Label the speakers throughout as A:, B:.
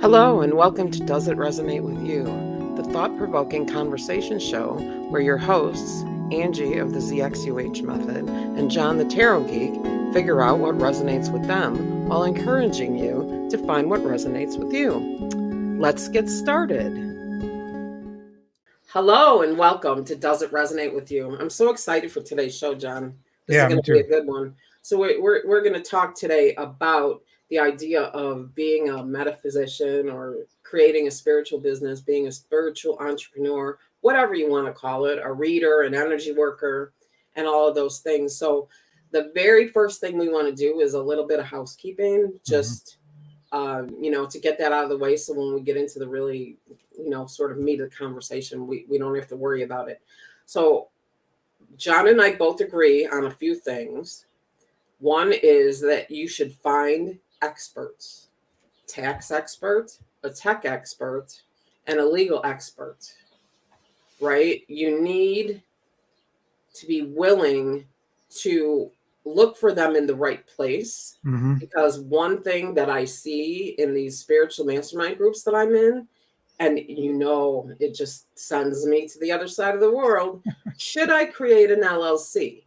A: Hello, and welcome to Does It Resonate With You, the thought provoking conversation show where your hosts, Angie of the ZXUH Method and John the Tarot Geek, figure out what resonates with them while encouraging you to find what resonates with you. Let's get started. Hello, and welcome to Does It Resonate With You. I'm so excited for today's show, John. This is going to be a good one. So we're going to talk today about the idea of being a metaphysician or creating a spiritual business, being a spiritual entrepreneur, whatever you want to call it, a reader, an energy worker, and all of those things. So the very first thing we want to do is a little bit of housekeeping, just to get that out of the way. So when we get into the really, sort of meat of the conversation, we don't have to worry about it. So John and I both agree on a few things. One is that you should find experts, tax expert, a tech expert, and a legal expert, right? You need to be willing to look for them in the right place, because one thing that I see in these spiritual mastermind groups that I'm in, and it just sends me to the other side of the world. Should I create an LLC?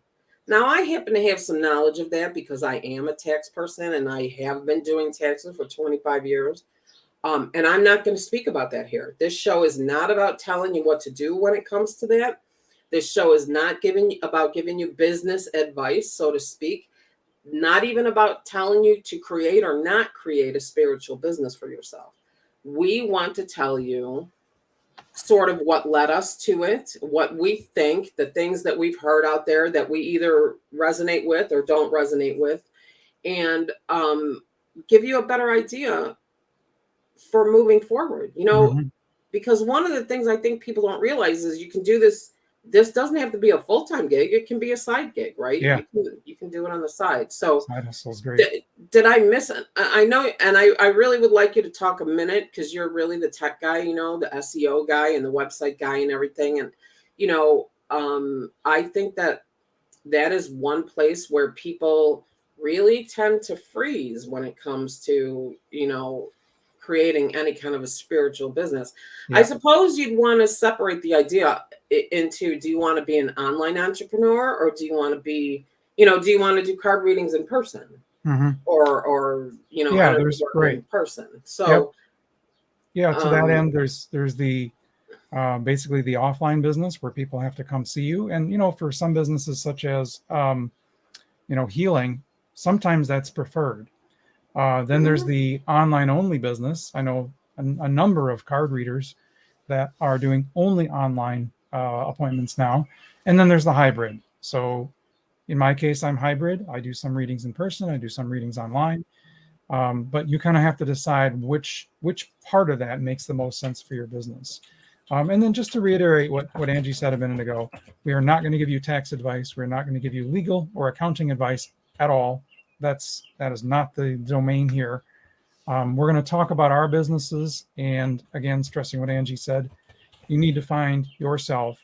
A: Now, I happen to have some knowledge of that because I am a tax person and I have been doing taxes for 25 years. And I'm not going to speak about that here. This show is not about telling you what to do when it comes to that. This show is not about giving you business advice, so to speak. Not even about telling you to create or not create a spiritual business for yourself. We want to tell you sort of what led us to it, what we think, the things that we've heard out there that we either resonate with or don't resonate with, and give you a better idea for moving forward, because one of the things I think people don't realize is you can do this. This doesn't have to be a full-time gig. It can be a side gig, right?
B: Yeah.
A: You can do it on the side. So
B: side hustle's great.
A: Did I miss it? I know, and I really would like you to talk a minute because you're really the tech guy, the SEO guy and the website guy and everything. And, I think that is one place where people really tend to freeze when it comes to, creating any kind of a spiritual business. Yeah. I suppose you'd want to separate the idea into, do you want to be an online entrepreneur, or do you want to be, do you want to do card readings in person? Or
B: there's
A: in person. So
B: to that end, there's the basically the offline business where people have to come see you, and for some businesses such as healing, sometimes that's preferred. Then there's the online only business. I know a number of card readers that are doing only online appointments now, and then there's the hybrid. So in my case, I'm hybrid. I do some readings in person. I do some readings online. But you kind of have to decide which part of that makes the most sense for your business. And then just to reiterate what Angie said a minute ago, we are not going to give you tax advice. We're not going to give you legal or accounting advice at all. That is not the domain here. We're going to talk about our businesses. And again, stressing what Angie said, you need to find yourself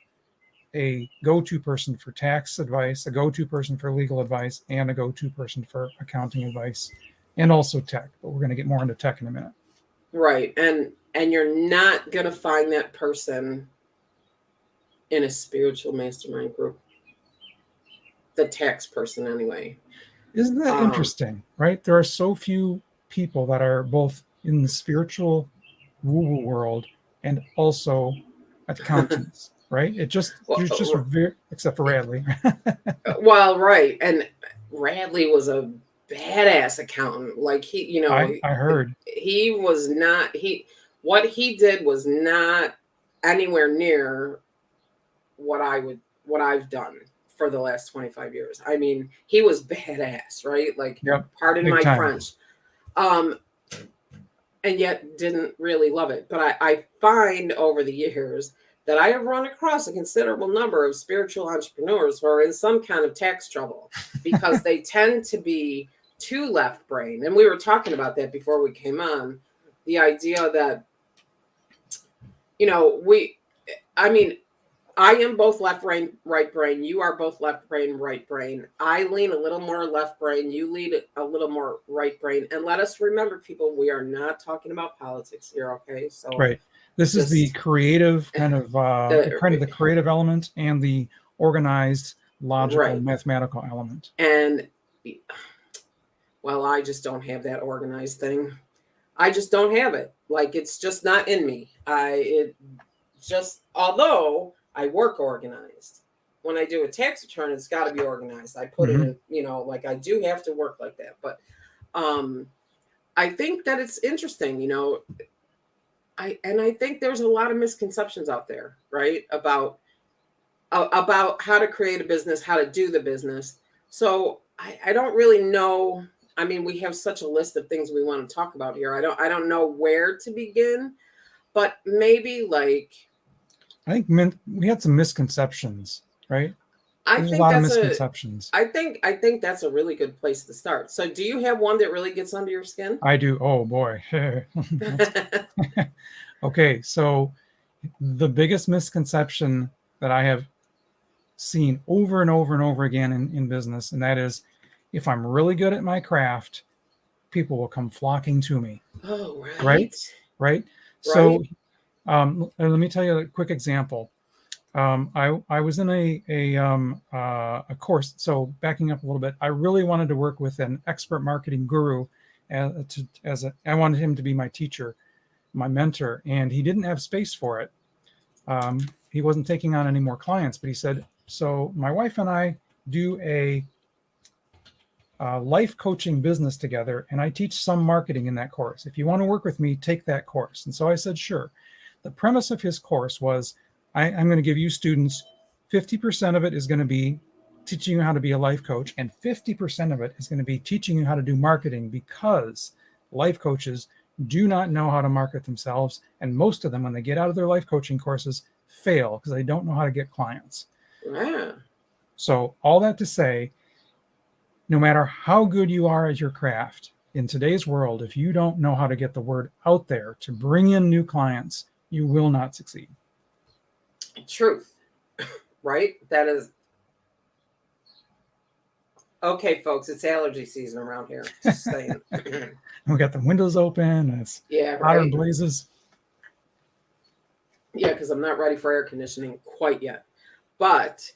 B: a go-to person for tax advice, a go-to person for legal advice, and a go-to person for accounting advice, and also tech. But we're going to get more into tech in a minute.
A: Right. And you're not going to find that person in a spiritual mastermind group. The tax person, anyway.
B: Isn't that interesting, right? There are so few people that are both in the spiritual woo-woo world and also accountants. Right? You're just except for Radley.
A: Well, right. And Radley was a badass accountant. Like I
B: heard
A: he was not, what he did was not anywhere near what I've done for the last 25 years. I mean, he was badass, right? Like, pardon my French. And yet didn't really love it. But I find over the years that I have run across a considerable number of spiritual entrepreneurs who are in some kind of tax trouble because they tend to be too left brain. And we were talking about that before we came on. The idea that, I am both left brain, right brain. You are both left brain, right brain. I lean a little more left brain. You lean a little more right brain. And let us remember, people, we are not talking about politics here, okay? So
B: right. This is the creative kind of the creative element and the organized, logical, mathematical element.
A: And well, I just don't have that organized thing. I just don't have it. Like, it's just not in me. Although I work organized. When I do a tax return, it's got to be organized. I put it in, like I do have to work like that. But I think that it's interesting, I think there's a lot of misconceptions out there, right? About how to create a business, how to do the business. So I don't really know. I mean, we have such a list of things we want to talk about here. I don't know where to begin, but maybe like,
B: I think we had some misconceptions, right?
A: There's a lot of misconceptions. I think that's a really good place to start. So do you have one that really gets under your skin?
B: I do. Oh boy. Okay, so the biggest misconception that I have seen over and over and over again in business, and that is, if I'm really good at my craft, people will come flocking to me.
A: Oh, right.
B: Right. So let me tell you a quick example. I was in a course. So backing up a little bit, I really wanted to work with an expert marketing guru I wanted him to be my teacher, my mentor, and he didn't have space for it. He wasn't taking on any more clients, but he said, so my wife and I do a life coaching business together, and I teach some marketing in that course. If you want to work with me, take that course. And so I said, sure. The premise of his course was, I'm going to give you students, 50% of it is going to be teaching you how to be a life coach, and 50% of it is going to be teaching you how to do marketing, because life coaches do not know how to market themselves. And most of them, when they get out of their life coaching courses, fail because they don't know how to get clients.
A: Yeah.
B: So all that to say, no matter how good you are at your craft, in today's world, if you don't know how to get the word out there to bring in new clients, you will not succeed.
A: Truth, right? That is. Okay, folks, it's allergy season around here. Just saying.
B: We got the windows open. It's hot and blazes.
A: Yeah, because I'm not ready for air conditioning quite yet. But,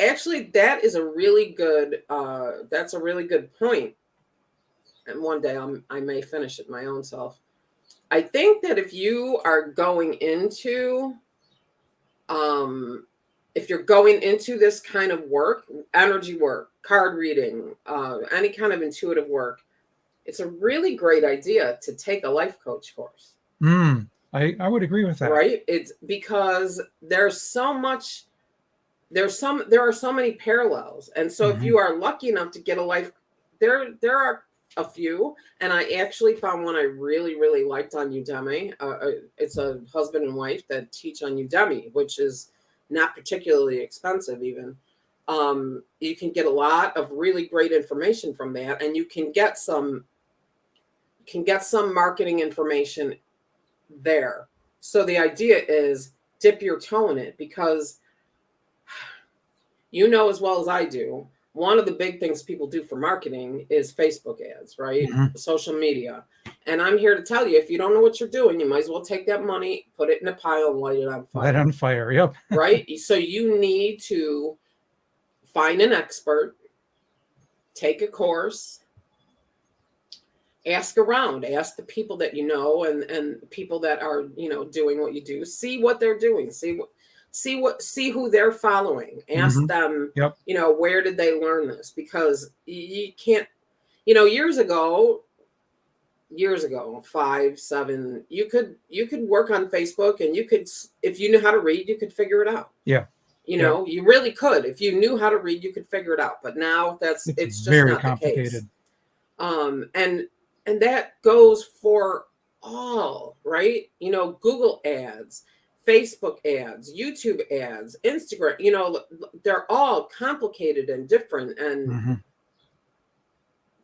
A: actually, that is a really good, that's a really good point. And one day I may finish it my own self. I think that if you are going into, if you're going into this kind of work, energy work, card reading, any kind of intuitive work, it's a really great idea to take a life coach course.
B: I would agree with that.
A: Right? It's because there are so many parallels. And so if you are lucky enough to get a life, there are a few, and I actually found one I really, really liked on Udemy. It's a husband and wife that teach on Udemy, which is not particularly expensive even. You can get a lot of really great information from that, and you can get some marketing information there. So the idea is dip your toe in it, because as well as I do, one of the big things people do for marketing is Facebook ads, right? Social media. And I'm here to tell you, if you don't know what you're doing, you might as well take that money, put it in a pile, and light it on fire.
B: Light on fire, yep.
A: Right? So you need to find an expert, take a course, ask around, ask the people that you know, and people that are, doing what you do, see what they're doing, see who they're following, ask them, where did they learn this? Because you can't, years ago, 5, 7, you could work on Facebook, and you could, if you knew how to read, you could figure it out. You really could. If you knew how to read, you could figure it out. But now it's just
B: very
A: not
B: complicated.
A: The case. And that goes for all, right? Google ads, Facebook ads, YouTube ads, Instagram, they're all complicated and different. And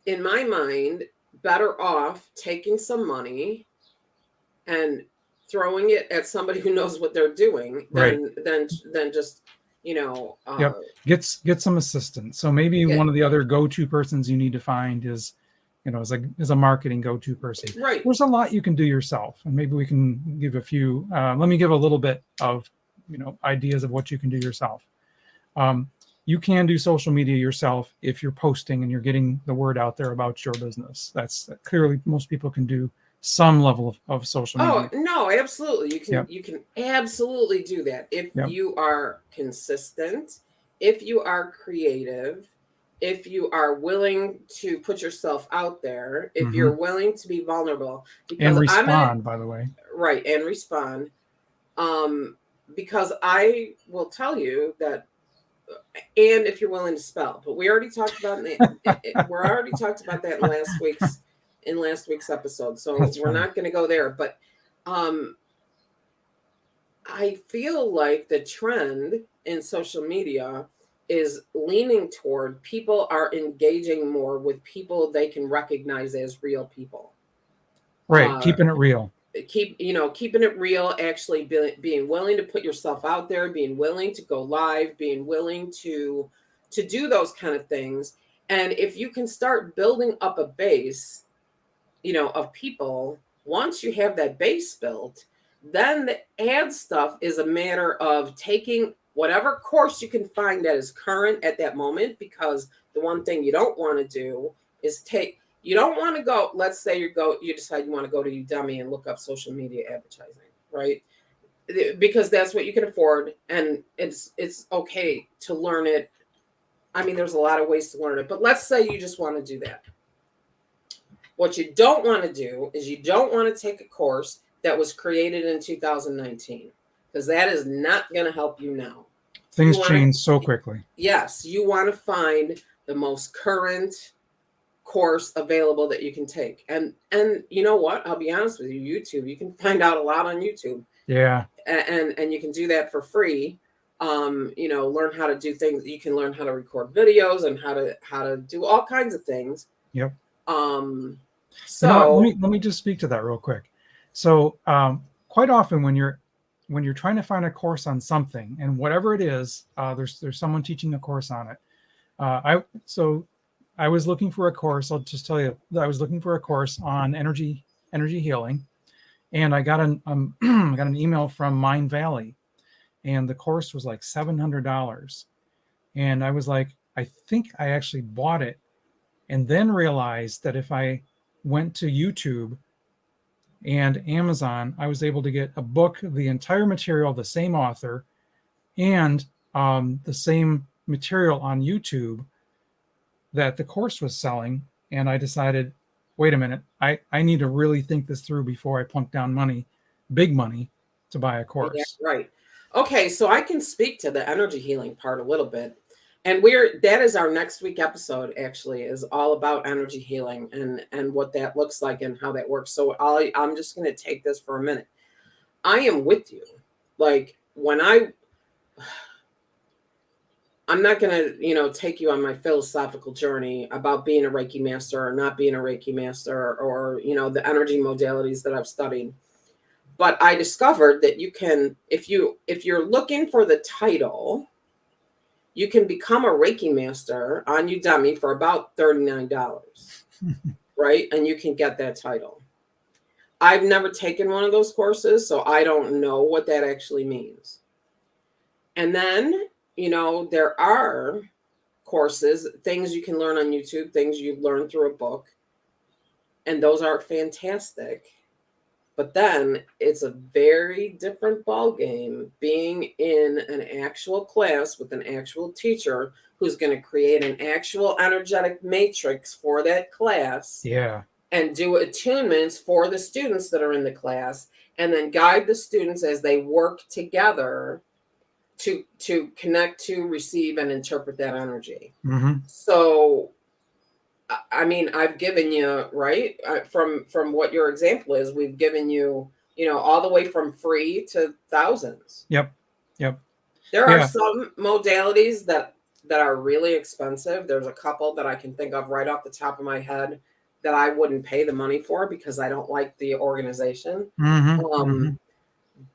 A: in my mind, better off taking some money and throwing it at somebody who knows what they're doing than just,
B: Yep. Get some assistance. So maybe one of the other go-to persons you need to find is, is a marketing go-to person.
A: Right.
B: There's a lot you can do yourself, and maybe we can give a few. Let me give a little bit of, ideas of what you can do yourself. You can do social media yourself if you're posting and you're getting the word out there about your business. That's clearly most people can do some level of social media.
A: Oh, no, absolutely. You can absolutely do that if you are consistent, if you are creative, if you are willing to put yourself out there, if you're willing to be vulnerable.
B: Because and respond, by the way.
A: Right, and respond. Because I will tell you that, and if you're willing to spell, but we already talked about that. We're already talked about that in last week's episode, so we're not going to go there. But I feel like the trend in social media is leaning toward people are engaging more with people they can recognize as real people.
B: Right, keeping it real.
A: Keeping it real, actually being willing to put yourself out there, being willing to go live, being willing to do those kind of things. And if you can start building up a base, of people, once you have that base built, then the ad stuff is a matter of taking whatever course you can find that is current at that moment, because the one thing you don't want to do is you don't want to go, let's say you decide you want to go to Udemy and look up social media advertising, right? Because that's what you can afford, and it's okay to learn it. I mean, there's a lot of ways to learn it, but let's say you just want to do that. What you don't want to do is you don't want to take a course that was created in 2019, because that is not going to help you now.
B: Things change so quickly.
A: Yes, you want to find the most current course available that you can take. And you know what? I'll be honest with you, YouTube, you can find out a lot on YouTube.
B: Yeah.
A: And you can do that for free. Learn how to do things. You can learn how to record videos and how to do all kinds of things.
B: Yep.
A: So
B: let me just speak to that real quick. So quite often when you're trying to find a course on something, and whatever it is, there's someone teaching a course on it. I was looking for a course. I'll just tell you that I was looking for a course on energy healing, and I got an email from Mind Valley, and the course was like $700, and I was like, I think I actually bought it, and then realized that if I went to YouTube and Amazon, I was able to get a book, the entire material, the same author, and the same material on YouTube that the course was selling. And I decided, wait a minute, I need to really think this through before I plunk down big money to buy a course.
A: Yeah, right. Okay, so I can speak to the energy healing part a little bit. And that is our next week episode, actually, is all about energy healing and what that looks like and how that works. So I'm just going to take this for a minute. I am with you. Like when I'm not going to, take you on my philosophical journey about being a Reiki master or not being a Reiki master, or, the energy modalities that I've studied. But I discovered that you can, if you're looking for the title, you can become a Reiki master on Udemy for about $39, right? And you can get that title. I've never taken one of those courses, so I don't know what that actually means. And then, there are courses, things you can learn on YouTube, things you learn through a book, and those are fantastic. But then it's a very different ballgame being in an actual class with an actual teacher who's going to create an actual energetic matrix for that class.
B: Yeah.
A: And do attunements for the students that are in the class, and then guide the students as they work together to connect to, receive, and interpret that energy.
B: Mm-hmm.
A: So I mean, I've given you, right, from what your example is, we've given you, all the way from free to thousands.
B: Yep.
A: There are some modalities that are really expensive. There's a couple that I can think of right off the top of my head that I wouldn't pay the money for because I don't like the organization.
B: Mm-hmm.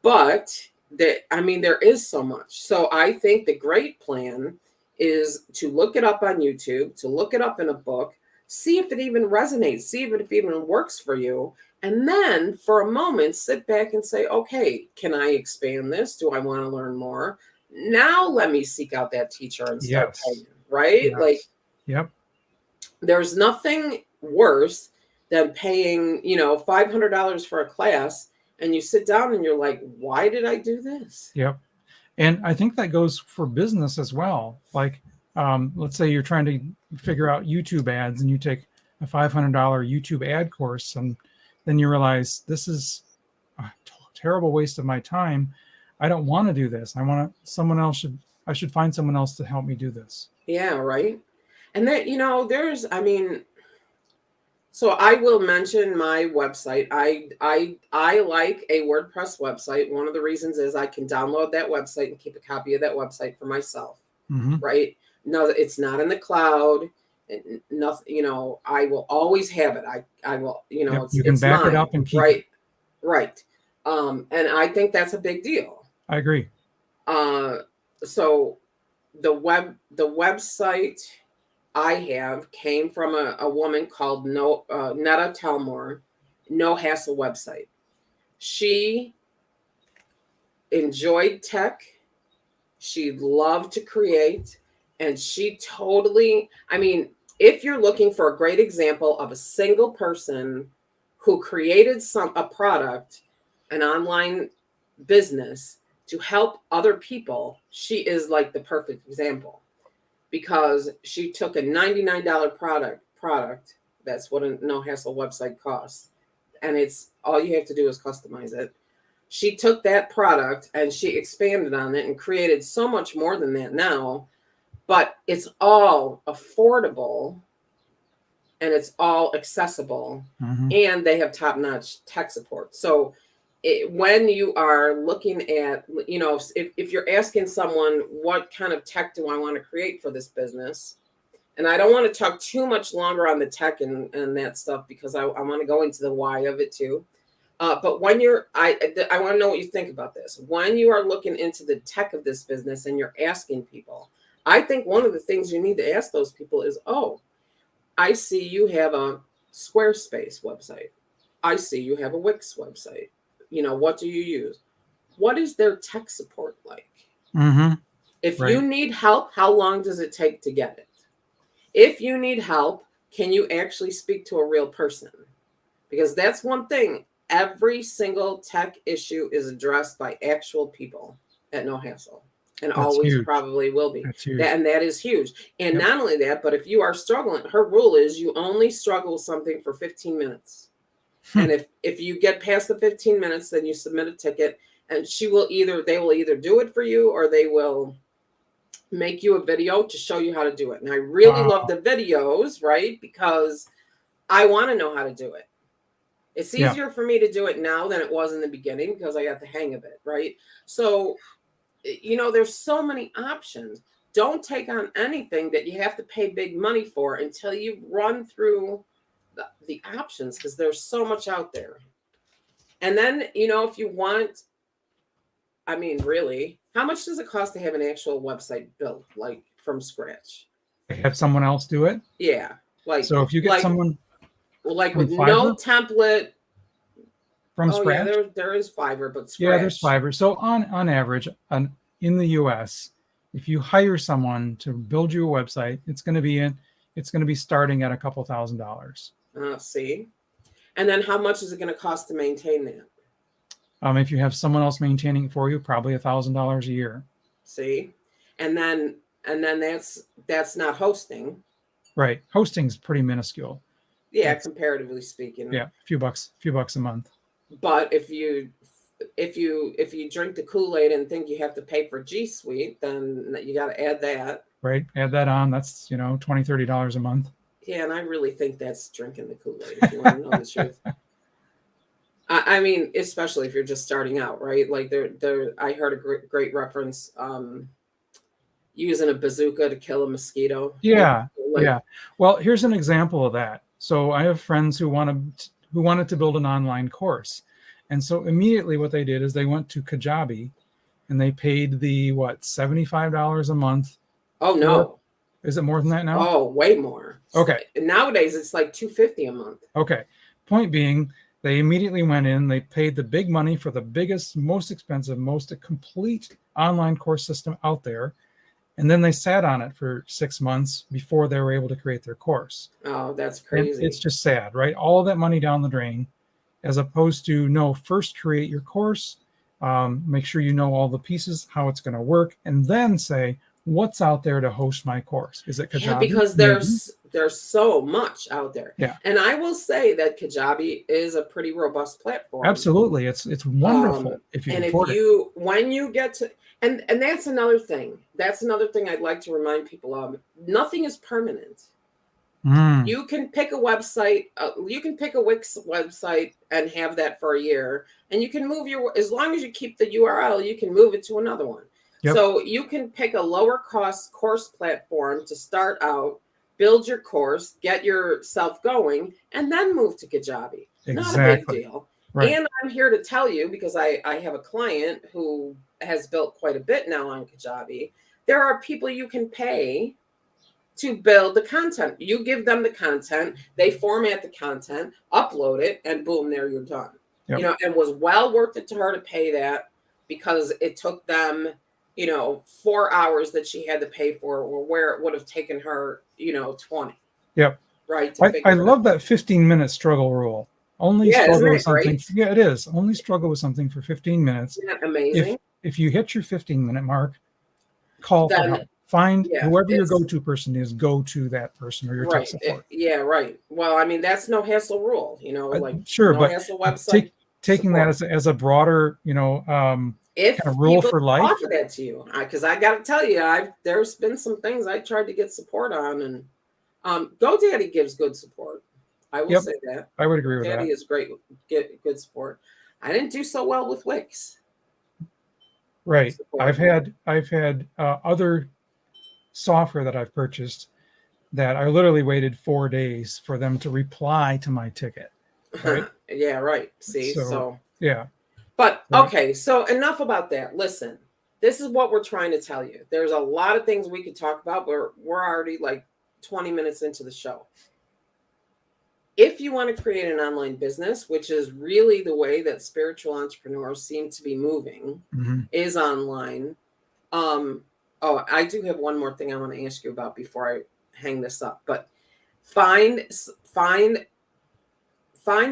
A: But there is so much. So I think the great plan is to look it up on YouTube, to look it up in a book, see if it even resonates, see if it even works for you. And then for a moment, sit back and say, okay, can I expand this? Do I want to learn more? Now let me seek out that teacher and start paying, right?
B: Yes.
A: Like,
B: yep.
A: There's nothing worse than paying, $500 for a class, and you sit down and you're like, why did I do this?
B: Yep. And I think that goes for business as well. Like, let's say you're trying to figure out YouTube ads and you take a $500 YouTube ad course, and then you realize this is a terrible waste of my time. I don't want to do this. I should find someone else to help me do this.
A: Yeah, right. And that, so I will mention my website. I like a WordPress website. One of the reasons is I can download that website and keep a copy of that website for myself.
B: Mm-hmm.
A: Right? No, it's not in the cloud. Nothing, I will always have it. I will,
B: yep. You can back it up and keep it.
A: Right. And I think that's a big deal.
B: I agree.
A: So the website I have came from a woman called Netta Telmore, No Hassle website. She enjoyed tech. She loved to create, and she totally, if you're looking for a great example of a single person who created a product, an online business to help other people, she is like the perfect example, because she took a $99 product. That's what a No Hassle website costs. And it's all you have to do is customize it. She took that product and she expanded on it and created so much more than that now, but it's all affordable and it's all accessible,
B: mm-hmm.
A: and they have top-notch tech support. So when you are looking at, if you're asking someone, what kind of tech do I want to create for this business? And I don't want to talk too much longer on the tech and that stuff, because I want to go into the why of it too. But when I want to know what you think about this. When you are looking into the tech of this business and you're asking people, I think one of the things you need to ask those people is, oh, I see you have a Squarespace website. I see you have a Wix website. What do you use? What is their tech support like?
B: Mm-hmm.
A: If you need help, how long does it take to get it? If you need help, can you actually speak to a real person? Because that's one thing. Every single tech issue is addressed by actual people at No Hassle, and that's always huge. Probably will be. And that is huge. And yep. Not only that, but if you are struggling, her rule is you only struggle with something for 15 minutes. And if you get past the 15 minutes, then you submit a ticket, and they will either do it for you, or they will make you a video to show you how to do it. And I really love the videos, right? Because I want to know how to do it. It's easier for me to do it now than it was in the beginning, because I got the hang of it, right? So, there's so many options. Don't take on anything that you have to pay big money for until you run through the options, because there's so much out there. And then, if you want, really, how much does it cost to have an actual website built, like from scratch?
B: Have someone else do it?
A: Yeah.
B: So if you get someone
A: with Fiverr? No template
B: from scratch?
A: Yeah, there is Fiverr, but scratch.
B: Yeah, there's Fiverr. So on average, in the US, if you hire someone to build you a website, it's going to be starting at a couple $1,000s.
A: See, and then how much is it going to cost to maintain that?
B: If you have someone else maintaining it for you, probably $1,000 a year.
A: See, and then that's not hosting.
B: Right, hosting's pretty minuscule.
A: Yeah, comparatively speaking.
B: Yeah, a few bucks a month.
A: But if you drink the Kool-Aid and think you have to pay for G Suite, then you got to add that.
B: Right, add that on. That's $20-$30 a month.
A: Yeah, and I really think that's drinking the Kool-Aid, if you want to know the truth. Especially if you're just starting out, right? Like I heard a great reference, using a bazooka to kill a mosquito.
B: Yeah, yeah. Well, here's an example of that. So I have friends who wanted to build an online course, And so immediately what they did is they went to Kajabi and they paid the $75 a month.
A: Oh no.
B: Is it more than that now?
A: Oh, way more.
B: Okay.
A: Nowadays it's like $250 a month.
B: Okay. Point being, they immediately went in, they paid the big money for the biggest, most expensive, most complete online course system out there. And then they sat on it for 6 months before they were able to create their course.
A: Oh, that's crazy.
B: And it's just sad, right? All that money down the drain, as opposed to, no, first create your course, make sure you know all the pieces, how it's going to work, and then say, what's out there to host my course? Is it Kajabi?
A: Yeah, because there's so much out there.
B: Yeah.
A: And I will say that Kajabi is a pretty robust platform.
B: Absolutely. It's wonderful if you afford it.
A: When you get to, and that's another thing. That's another thing I'd like to remind people of. Nothing is permanent. You can pick a website, you can pick a Wix website and have that for a year, and you can move as long as you keep the URL, you can move it to another one. Yep. So you can pick a lower cost course platform to start out, build your course, get yourself going, and then move to Kajabi.
B: Exactly.
A: Not a big deal.
B: Right.
A: And I'm here to tell you, because I have a client who has built quite a bit now on Kajabi. There are people you can pay to build the content. You give them the content, they format the content, upload it, and boom, there you're done. Yep. And was well worth it to her to pay that, because it took them 4 hours that she had to pay for, or where it would have taken her 20.
B: Yep.
A: Right.
B: I love that 15-minute struggle rule. Only struggle with something.
A: Great?
B: Yeah, it is. Only struggle with something for 15 minutes.
A: Isn't that amazing?
B: If you hit your 15-minute mark, call for help. Find whoever your go-to person is, go to that person or your tech support.
A: Right. Well, I mean, that's no hassle rule,
B: sure,
A: no
B: but
A: hassle website.
B: Taking that as a broader,
A: if
B: kind of rule for life.
A: Offer that to you, because I got to tell you, there's been some things I tried to get support on, and GoDaddy gives good support. I will say that.
B: I would agree with that.
A: GoDaddy is great, get good support. I didn't do so well with Wix.
B: Right. Support. I've had other software that I've purchased that I literally waited 4 days for them to reply to my ticket. Right?
A: Yeah, right. See, so
B: yeah.
A: But okay, so enough about that. Listen, this is what we're trying to tell you. There's a lot of things we could talk about, but we're already like 20 minutes into the show. If you want to create an online business, which is really the way that spiritual entrepreneurs seem to be moving, is online. Oh, I do have one more thing I want to ask you about before I hang this up. But find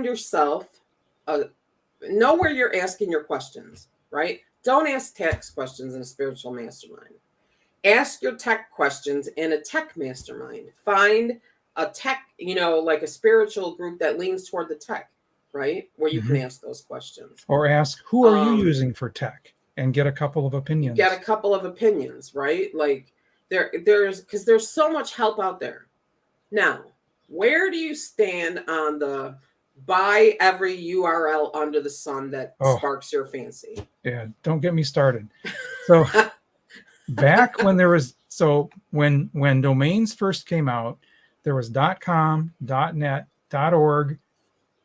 A: yourself, know where you're asking your questions, right? Don't ask tax questions in a spiritual mastermind. Ask your tech questions in a tech mastermind. Find a tech, like a spiritual group that leans toward the tech, right? Where you can ask those questions.
B: Or ask, who are you using for tech? And get a couple of opinions.
A: Get a couple of opinions, right? Like there's so much help out there. Now, where do you stand on the buy every URL under the sun that sparks your fancy?
B: Yeah, don't get me started. So back when there was, when domains first came out, there was .com, .net, .org,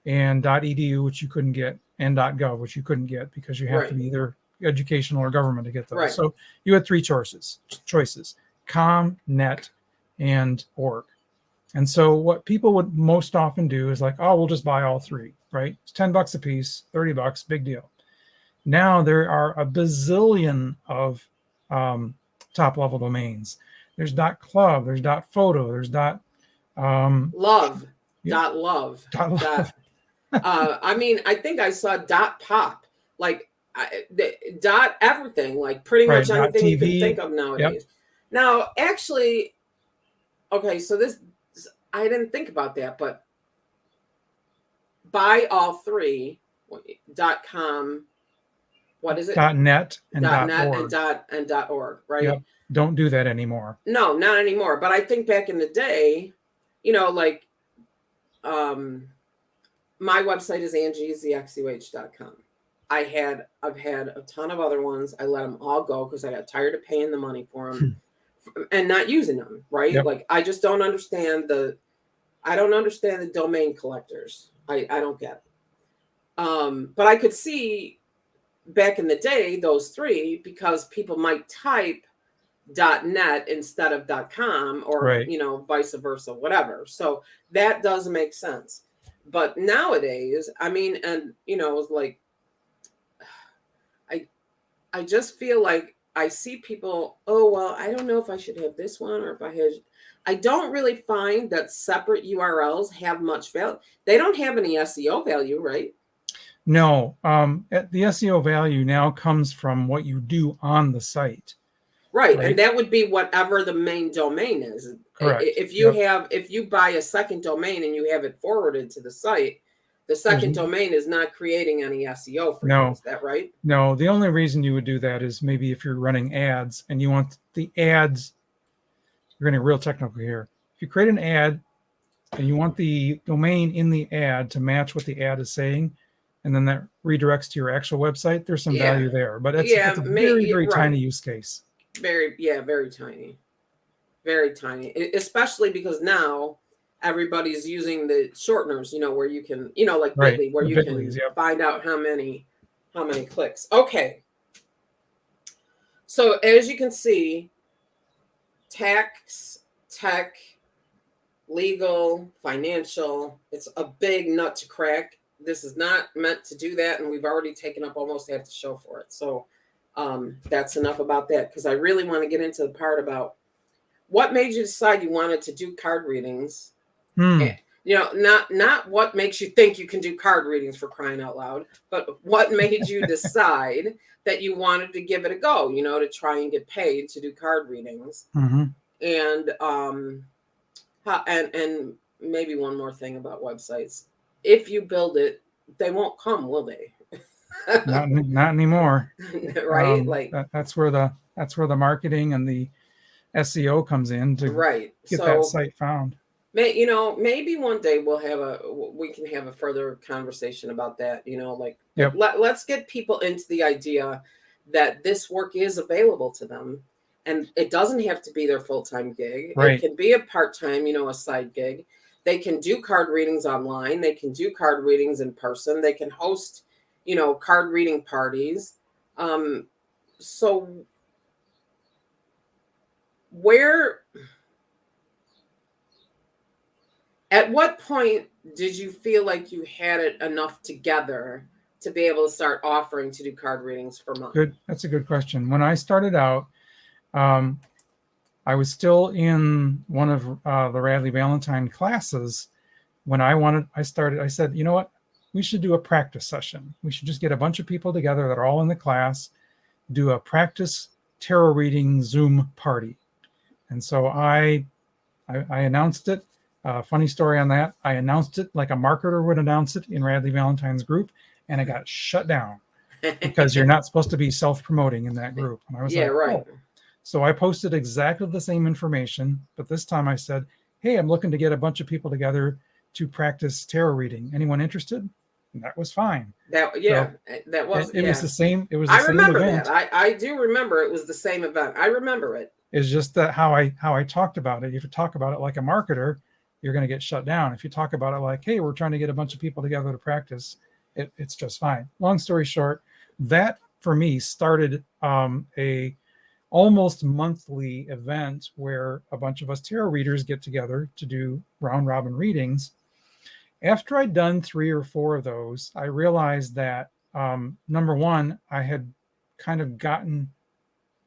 B: and .edu, which you couldn't get, and .gov, which you couldn't get because you have to be either educational or government to get those. Right. So you had three choices: com, net, and org. And so what people would most often do is like, we'll just buy all three, right? It's $10 a piece, $30, big deal. Now there are a bazillion of top level domains. There's .club, there's .photo, there's
A: love, .love. I mean, I think I saw .pop, like everything, like pretty much anything you can think of nowadays. Yep. Now, actually, okay, so this, I didn't think about that, but buy all three, .com, what is it?
B: .net and
A: .net and .org, right?
B: Yep. Don't do that anymore.
A: No, not anymore. But I think back in the day, like my website is angie'sthexuh.com. I've had a ton of other ones. I let them all go because I got tired of paying the money for them and not using them, right? Yep. Like I just don't understand the domain collectors. I don't get it. But I could see back in the day, those three, because people might type .net instead of .com, or,
B: Right.
A: vice versa, whatever. So that does make sense. But nowadays, I mean, and, like, I just feel like I see people, oh, well, I don't know if I should have this one or if I don't really find that separate URLs have much value. They don't have any SEO value, right?
B: No, the SEO value now comes from what you do on the site.
A: Right. And that would be whatever the main domain is.
B: Correct.
A: If you buy a second domain and you have it forwarded to the site, the second domain is not creating any SEO for you. Is that right?
B: No, the only reason you would do that is maybe if you're running ads and you want the ads, you're getting real technical here. If you create an ad and you want the domain in the ad to match what the ad is saying, and then that redirects to your actual website, there's some value there. But it's a very, very tiny use case.
A: Very tiny. Very tiny. Especially because now everybody's using the shorteners, where you can, like Bitly, where you can find out how many clicks. Okay. So as you can see, tax, tech, legal, financial, it's a big nut to crack. This is not meant to do that, and we've already taken up almost half the show for it. So that's enough about that, because I really want to get into the part about what made you decide you wanted to do card readings. And, not what makes you think you can do card readings, for crying out loud, but what made you decide that you wanted to give it a go, to try and get paid to do card readings. And and maybe one more thing about websites. If you build it, they won't come, will they?
B: not anymore.
A: Right?
B: That's where the marketing and the SEO comes in to get that site found.
A: Maybe one day we can have a further conversation about that. Let's get people into the idea that this work is available to them, and it doesn't have to be their full-time gig. Right. It can be a part-time, a side gig. They can do card readings online. They can do card readings in person. They can host, card reading parties. So at what point did you feel like you had it enough together to be able to start offering to do card readings for money?
B: Good. That's a good question. When I started out, I was still in one of the Radley Valentine classes. When I said, you know what? We should do a practice session. We should just get a bunch of people together that are all in the class, do a practice tarot reading Zoom party. And so I announced it. Funny story on that. I announced it like a marketer would announce it in Radley Valentine's group, and it got shut down because you're not supposed to be self-promoting in that group. And I was right. Oh. So I posted exactly the same information, but this time I said, hey, I'm looking to get a bunch of people together to practice tarot reading. Anyone interested? And that was fine.
A: It
B: was the same. It was
A: I remember event. That. I do remember it was the same event. I remember it.
B: It's just that how I talked about it. If you talk about it like a marketer, you're going to get shut down. If you talk about it like, hey, we're trying to get a bunch of people together to practice, it's just fine. Long story short, that for me started a almost monthly event where a bunch of us tarot readers get together to do round robin readings. After I'd done 3 or 4 of those, I realized that number one, I had kind of gotten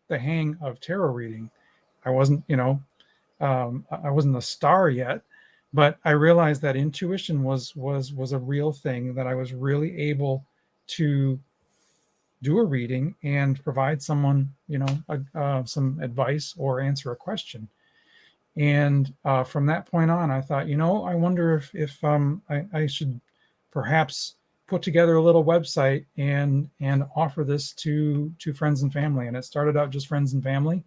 B: the hang of tarot reading. I wasn't, I wasn't a star yet, but I realized that intuition was a real thing, that I was really able to do a reading and provide someone, some advice or answer a question. And from that point on, I thought, I wonder if I should perhaps put together a little website and offer this to friends and family. And it started out just friends and family.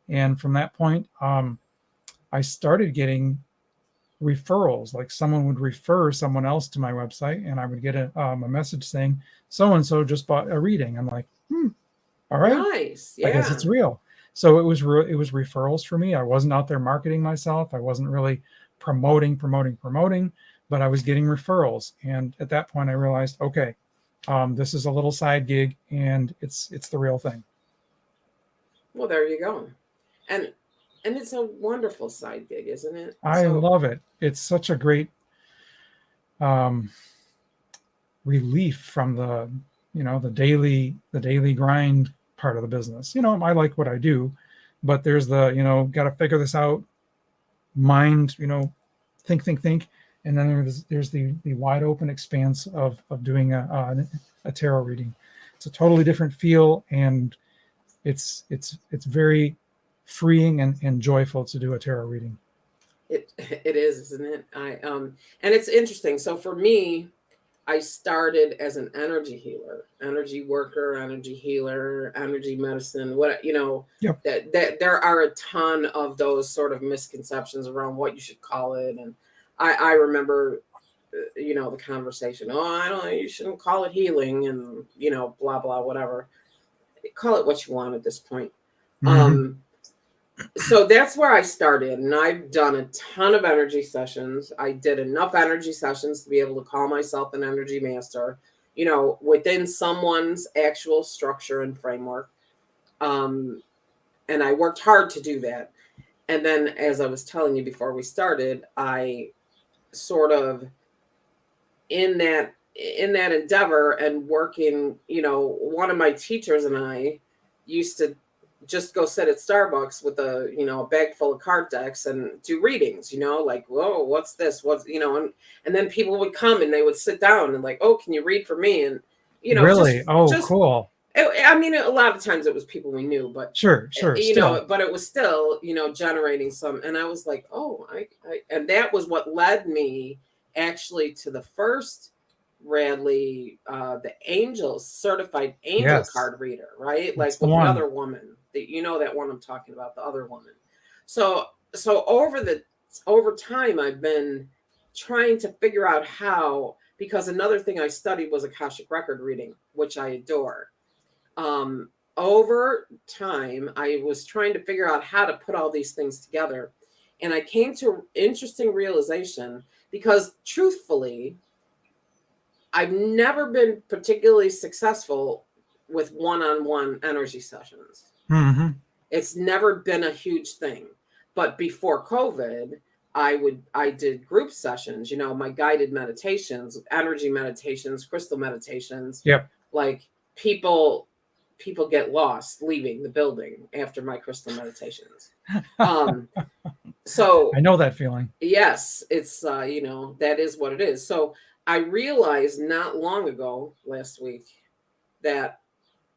B: And from that point, I started getting referrals. Like someone would refer someone else to my website, and I would get a message saying, so-and-so just bought a reading. I'm like, all right.
A: Nice. Yeah.
B: I guess it's real. So it was referrals for me. I wasn't out there marketing myself. I wasn't really promoting, but I was getting referrals. And at that point I realized, okay, this is a little side gig, and it's the real thing.
A: Well, there you go. And it's a wonderful side gig, isn't it?
B: I
A: So
B: love it. It's such a great um, relief from the daily grind part of the business. I like what I do, but there's the got to figure this out, mind, think, and then there's the wide open expanse of doing a tarot reading. It's a totally different feel, and it's very freeing and joyful to do a tarot reading.
A: it is, isn't it? And it's interesting. So for me, I started as an energy healer, energy worker, energy healer, energy medicine.
B: Yep.
A: That there are a ton of those sort of misconceptions around what you should call it. And I remember, the conversation. Oh, I don't know. You shouldn't call it healing, and blah blah whatever. Call it what you want at this point.
B: Mm-hmm.
A: So that's where I started, and I've done a ton of energy sessions. I did enough energy sessions to be able to call myself an energy master, within someone's actual structure and framework. And I worked hard to do that. And then, as I was telling you before we started, I sort of in that endeavor and working, one of my teachers and I used to just go sit at Starbucks with a bag full of card decks and do readings, like, whoa, what's this? And then people would come and they would sit down and like, oh, can you read for me? And,
B: really?
A: just
B: Cool.
A: I mean, a lot of times it was people we knew, but
B: sure, still.
A: but it was still, generating some, and I was like, oh, and that was what led me actually to the first Radley, the angels certified angel card reader, right?
B: That's
A: like with the
B: one.
A: other woman that, that one I'm talking about, the other woman. So over time, I've been trying to figure out how, because another thing I studied was Akashic record reading, which I adore. Over time, I was trying to figure out how to put all these things together. And I came to an interesting realization, because truthfully, I've never been particularly successful with one-on-one energy sessions.
B: Mm-hmm.
A: It's never been a huge thing. But before COVID, I did group sessions, my guided meditations, energy meditations, crystal meditations.
B: Yep.
A: Like people get lost leaving the building after my crystal meditations. So
B: I know that feeling.
A: Yes, it's that is what it is. So I realized not long ago, last week, that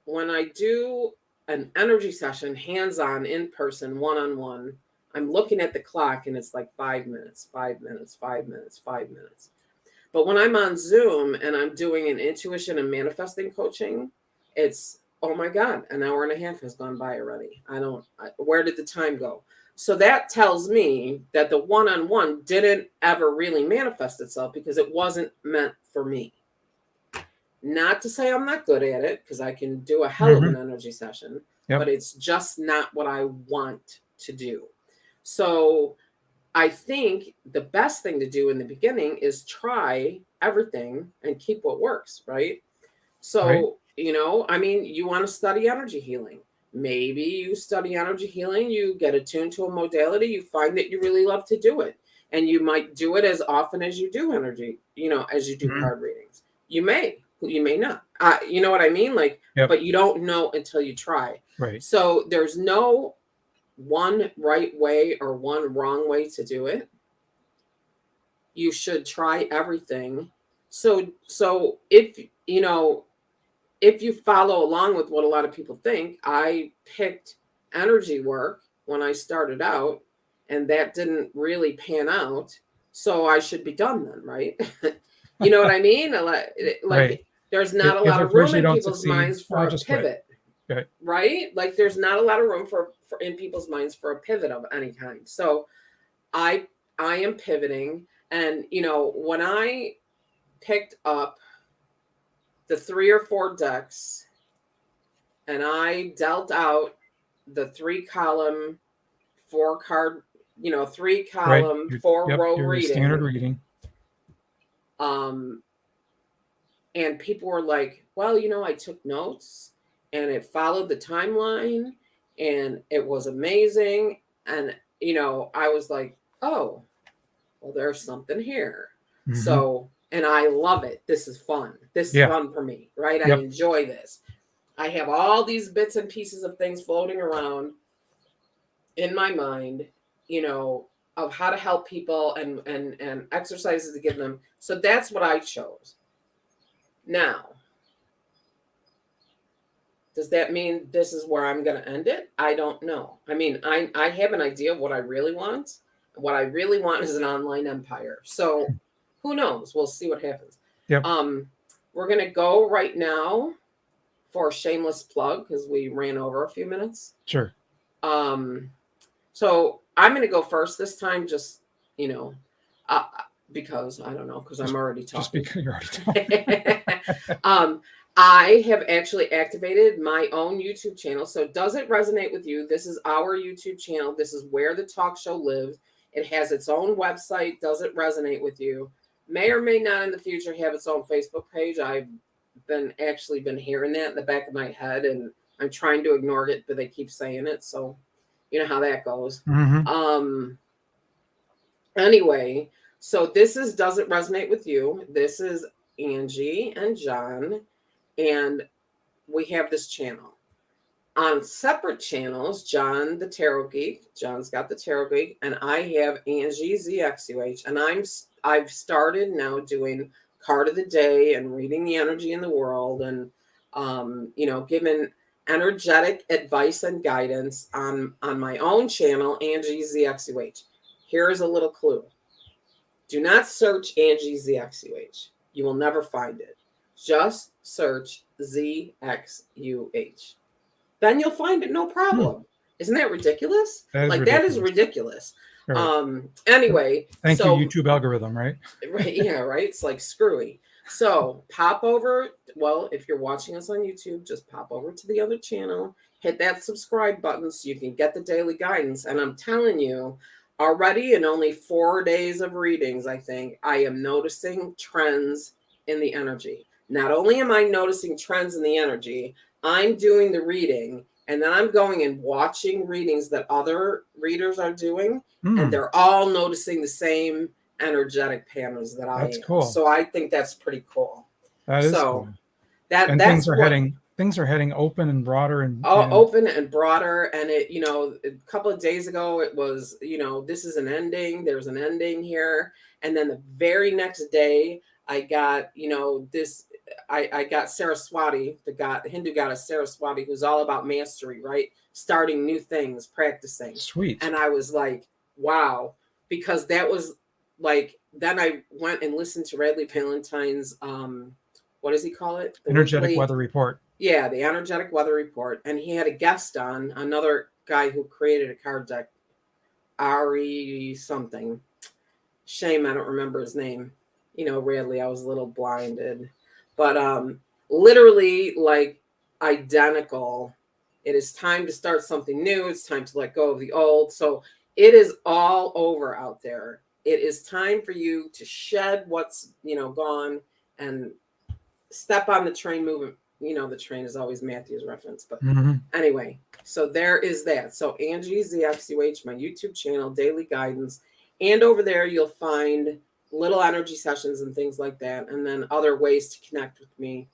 A: when I do an energy session, hands-on, in person, one-on-one, I'm looking at the clock and it's like 5 minutes, 5 minutes, 5 minutes, 5 minutes. But when I'm on Zoom and I'm doing an intuition and manifesting coaching, it's, oh my God, an hour and a half has gone by already. Where did the time go? So that tells me that the one-on-one didn't ever really manifest itself because it wasn't meant for me. Not to say I'm not good at it, because I can do a hell of an energy session, but it's just not what I want to do. So I think the best thing to do in the beginning is try everything and keep what works, right? So, I mean, you want to study energy healing. Maybe you study energy healing, you get attuned to a modality, you find that you really love to do it. And you might do it as often as you do energy, as you do card readings. You may not. You know what I mean? Like, but you don't know until you try.
B: Right.
A: So there's no one right way or one wrong way to do it. You should try everything. So if you follow along with what a lot of people think, I picked energy work when I started out, and that didn't really pan out. So I should be done then, right? You know what I mean? Like there's not a lot of room in people's minds for a pivot, right? Like there's not a lot of room for in people's minds for a pivot of any kind. So I am pivoting, and when I picked up the 3 or 4 decks, and I dealt out the 3-column, 4-card, 3-column, 4-row reading.
B: Standard reading.
A: Um, and people were like, well, I took notes and it followed the timeline and it was amazing. And, I was like, oh, well, there's something here.
B: Mm-hmm.
A: So, and I love it. This is fun. This is
B: Yeah.
A: fun for me, right? I
B: Yep.
A: enjoy this. I have all these bits and pieces of things floating around in my mind, of how to help people and exercises to give them. So that's what I chose. Now, does that mean this is where I'm going to end it? I don't know. I mean, I have an idea of what I really want. What I really want is an online empire. So who knows? We'll see what happens.
B: Yep.
A: We're going to go right now for a shameless plug because we ran over a few minutes.
B: Sure.
A: So I'm going to go first this time, just, because I don't know, because I'm already talking.
B: Just because you're already talking.
A: I have actually activated my own YouTube channel. So does it resonate with you? This is our YouTube channel. This is where the talk show lives. It has its own website. Does it resonate with you? May or may not in the future have its own Facebook page. I've been hearing that in the back of my head, and I'm trying to ignore it, but they keep saying it. So you know how that goes.
B: Mm-hmm.
A: Anyway, so this is Does It Resonate With You? This is Angie and John. And we have this channel. On separate channels, John the Tarot Geek, John's got the Tarot Geek, and I have Angie ZXUH, and I've started now doing card of the day and reading the energy in the world, and giving energetic advice and guidance on my own channel, Angie ZXUH. Here's a little clue. Do not search Angie ZXUH. You will never find it. Just search ZXUH. Then you'll find it, no problem. Isn't that ridiculous? That is ridiculous. Right. Anyway.
B: Thank you, YouTube algorithm, right?
A: Right. Yeah, right. It's like screwy. So pop over. Well, if you're watching us on YouTube, just pop over to the other channel, hit that subscribe button so you can get the daily guidance. And I'm telling you, already in only 4 days of readings, I think, I am noticing trends in the energy. Not only am I noticing trends in the energy, I'm doing the reading, and then I'm going and watching readings that other readers are doing, and they're all noticing the same energetic patterns that I am. That's cool. So I think that's pretty cool.
B: That is cool. That's things are heading open and broader and
A: open and broader. And it, a couple of days ago, it was, this is an ending. There's an ending here. And then the very next day, I got, I got Saraswati, the Hindu goddess Saraswati, who's all about mastery, right? Starting new things, practicing.
B: Sweet.
A: And I was like, wow, because that was like, then I went and listened to Radley Valentine's, what does he call it?
B: Energetic Weather Report.
A: Yeah, the Energetic Weather Report. And he had a guest on, another guy who created a card deck, Ari something. Shame I don't remember his name. Radley, I was a little blinded. But literally, like, identical. It is time to start something new. It's time to let go of the old. So it is all over out there. It is time for you to shed what's, gone and step on the train moving. The train is always Matthew's reference. But anyway, so there is that. So Angie ZXUH, my YouTube channel, daily guidance. And over there, you'll find little energy sessions and things like that. And then other ways to connect with me,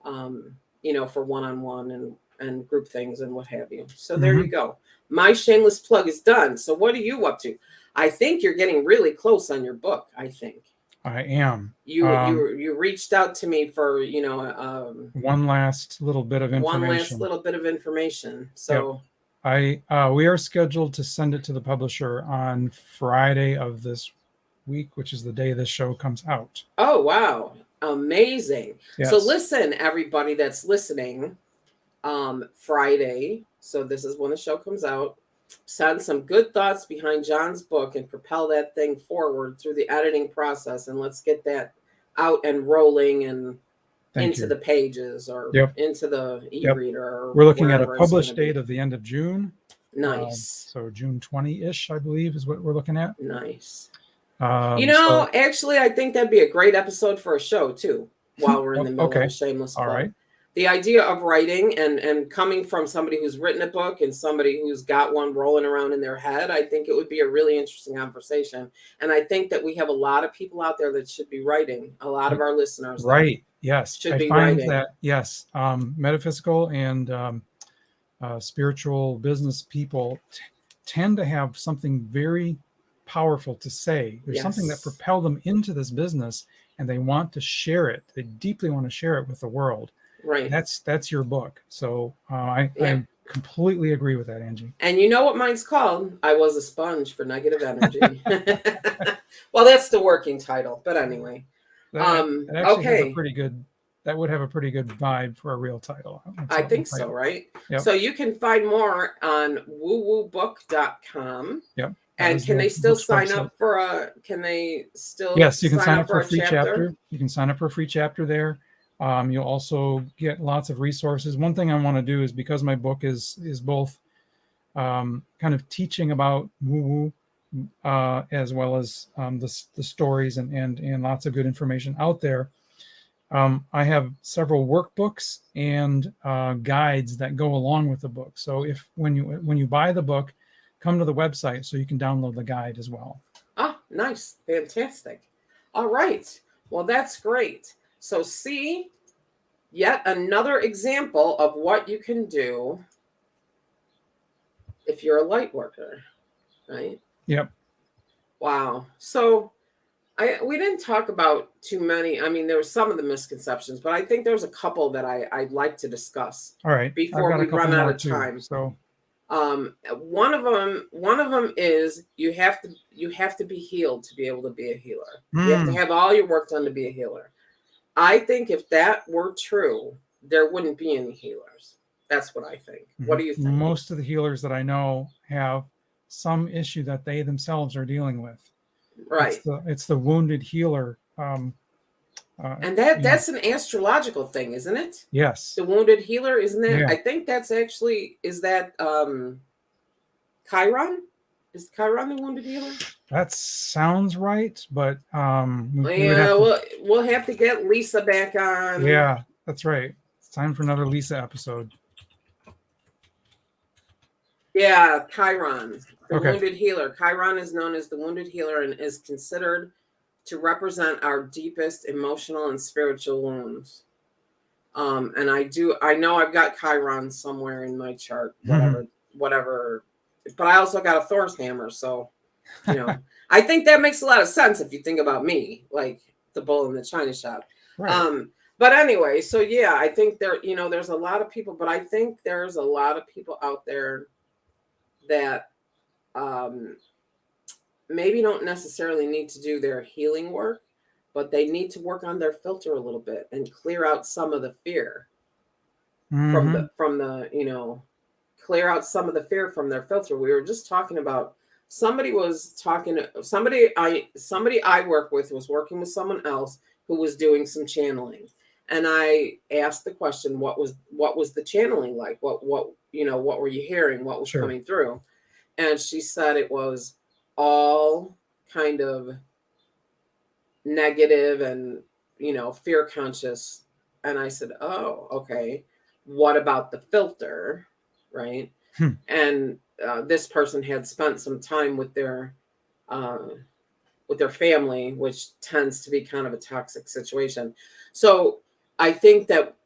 A: for one-on-one and group things and what have you. So there you go. My shameless plug is done. So what are you up to? I think you're getting really close on your book, I think.
B: I am.
A: You reached out to me for,
B: one last little bit of
A: information. So
B: yep. We are scheduled to send it to the publisher on Friday of this week, which is the day this show comes out.
A: Oh, wow. Amazing.
B: Yes.
A: So listen, everybody that's listening, Friday. So this is when the show comes out. Send some good thoughts behind John's book and propel that thing forward through the editing process. And let's get that out and rolling and into the pages or into the e-reader. Or
B: we're looking at a published date of the end of June.
A: Nice.
B: So June 20-ish, I believe, is what we're looking at.
A: Nice.
B: So
A: actually, I think that'd be a great episode for a show too, while we're in the middle of a
B: okay,
A: shameless
B: all
A: plug.
B: right.
A: The idea of writing and coming from somebody who's written a book and somebody who's got one rolling around in their head, I think it would be a really interesting conversation. And I think that we have a lot of people out there that should be writing, a lot of our listeners that
B: Right. Yes,
A: should
B: I
A: be
B: find
A: writing.
B: that yes, metaphysical and spiritual business people tend to have something very powerful to say. There's something that
A: Yes.
B: propelled them into this business, and they want to share it. They deeply want to share it with the world.
A: Right.
B: That's your book. So I
A: Yeah.
B: completely agree with that, Angie.
A: And you know what mine's called? I Was a Sponge for Negative Energy. Well, that's the working title, but anyway.
B: That actually has a
A: Okay.
B: pretty good. That would have a pretty good vibe for a real title.
A: I think so, right?
B: Yep.
A: So you can find more on woowoobook.com.
B: Yep.
A: And can they still sign up for
B: Yes, you can sign up for
A: for
B: a free chapter. You can sign up for a free chapter there. You'll also get lots of resources. One thing I want to do is, because my book is both kind of teaching about woo woo as well as the stories and lots of good information out there. I have several workbooks and guides that go along with the book. So when you buy the book, come to the website so you can download the guide as well.
A: Ah, nice. Fantastic. All right. Well, that's great. So see, yet another example of what you can do if you're a light worker, right?
B: Yep.
A: Wow. So we didn't talk about too many. I mean, there were some of the misconceptions, but I think there's a couple that I'd like to discuss.
B: All right.
A: Before we run out of time.
B: So
A: one of them is you have to be healed to be able to be a healer. You have to have all your work done to be a healer. I think if that were true, there wouldn't be any healers. That's what I think. What do you think?
B: Most of the healers that I know have some issue that they themselves are dealing with.
A: Right.
B: It's the wounded healer.
A: And that's an astrological thing, isn't it?
B: Yes.
A: The wounded healer, isn't it?
B: Yeah.
A: I think that's actually, is that Chiron? Is Chiron the wounded healer?
B: That sounds right, but
A: we'll have to get Lisa back on.
B: Yeah, that's right. It's time for another Lisa episode.
A: Yeah, Chiron, the wounded healer. Chiron is known as the wounded healer and is considered to represent our deepest emotional and spiritual wounds. And I know I've got Chiron somewhere in my chart, whatever. But I also got a Thor's hammer, so I think that makes a lot of sense if you think about me, like the bull in the china shop. Right. But anyway, so yeah, I think there's a lot of people, but I think there's a lot of people out there that maybe don't necessarily need to do their healing work, but they need to work on their filter a little bit and clear out some of the fear from the clear out some of the fear from their filter. We were just talking about somebody I work with was working with someone else who was doing some channeling. And I asked the question, what was the channeling like? What were you hearing? What was coming through? And she said it was all kind of negative and, fear conscious. And I said, oh, okay. What about the filter? Right. And this person had spent some time with their family, which tends to be kind of a toxic situation. So I think that,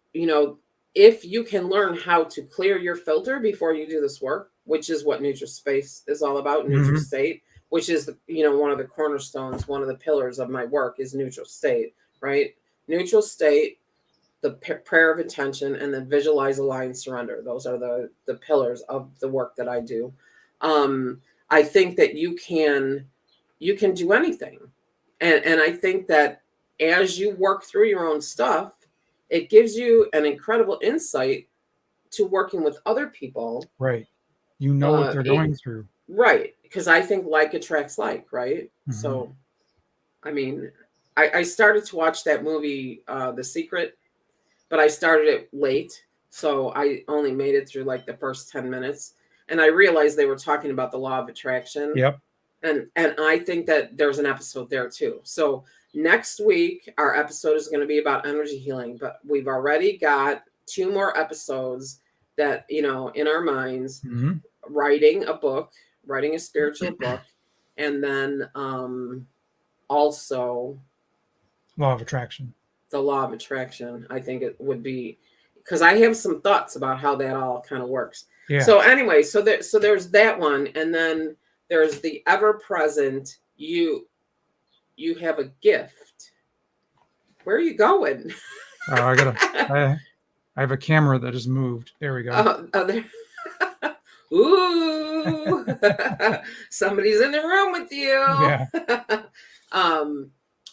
A: if you can learn how to clear your filter before you do this work, which is what neutral space is all about, neutral state, which is, one of the cornerstones, one of the pillars of my work is neutral state, right? Neutral state, the prayer of intention, and then visualize, align, surrender. Those are the pillars of the work that I do. I think that you can do anything. And I think that as you work through your own stuff, it gives you an incredible insight to working with other people.
B: Right. What they're going through.
A: Right. Because I think like attracts like, right? So, I mean, I started to watch that movie, The Secret, but I started it late. So I only made it through like the first 10 minutes. And I realized they were talking about the law of attraction.
B: Yep.
A: And I think that there's an episode there too. So next week, our episode is going to be about energy healing, but we've already got 2 more episodes that, in our minds, writing a spiritual book, and then also
B: law of attraction.
A: The law of attraction. I think it would be, because I have some thoughts about how that all kind of works. Yeah. So anyway, so there's that one, and then there's the ever present. You have a gift. Where are you going?
B: I have a camera that just moved. There we go.
A: There. Ooh, somebody's in the room with you.
B: Yeah.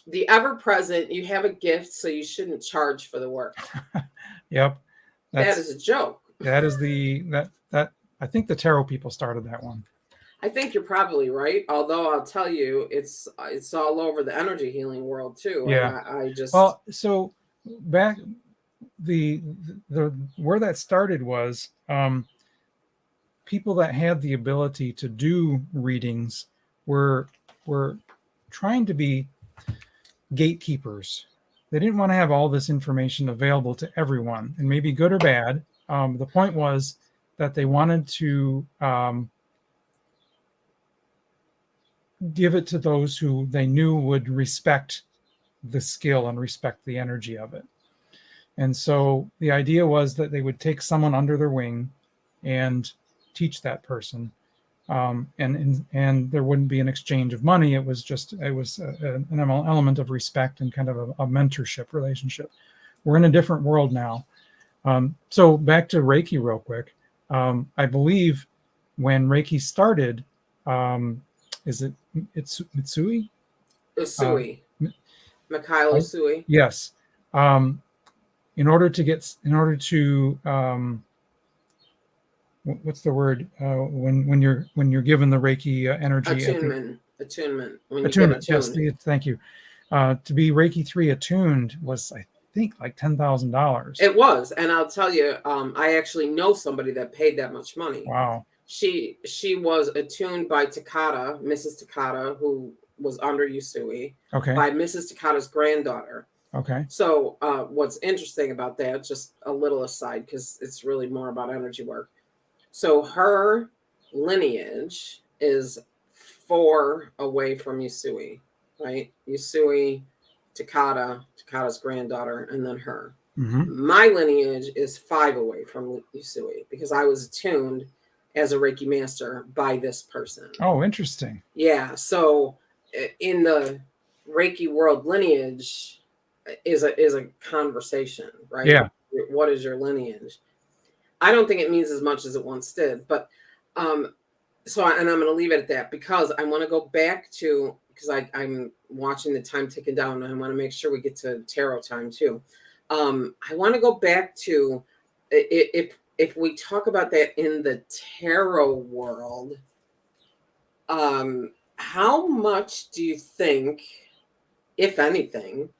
A: The ever present. You have a gift, so you shouldn't charge for the work.
B: Yep.
A: That is a joke.
B: That is that. I think the tarot people started that one.
A: I think you're probably right. Although I'll tell you, it's all over the energy healing world too.
B: Yeah.
A: I just
B: so back the where that started was people that had the ability to do readings were trying to be gatekeepers. They didn't want to have all this information available to everyone, and maybe good or bad. The point was that they wanted to give it to those who they knew would respect the skill and respect the energy of it. And so the idea was that they would take someone under their wing and teach that person. And there wouldn't be an exchange of money. It was an element of respect and kind of a mentorship relationship. We're in a different world now. So back to Reiki real quick. I believe when Reiki started, is it's Mitsui?
A: Usui. Mikhail Usui.
B: Yes. In order to what's the word when you're given the Reiki energy?
A: Attunement.
B: Attunement. Yes. Thank you. To be Reiki 3 attuned was, I think, like $10,000.
A: It was, and I'll tell you, I actually know somebody that paid that much money.
B: Wow.
A: She was attuned by Takata, Mrs. Takata, who was under Usui.
B: Okay.
A: By Mrs. Takata's granddaughter.
B: Okay.
A: So what's interesting about that, just a little aside, because it's really more about energy work. So her lineage is 4 away from Usui, right? Usui, Takata's granddaughter, and then her. Mm-hmm. My lineage is 5 away from Usui because I was attuned as a Reiki master by this person.
B: Oh, interesting.
A: Yeah. So in the Reiki world, lineage is a conversation, right?
B: Yeah.
A: What is your lineage? I don't think it means as much as it once did, but and I'm going to leave it at that because I want to go back to, because I'm watching the time ticking down and I want to make sure we get to tarot time too. I want to go back to if we talk about that in the tarot world, how much do you think, if anything,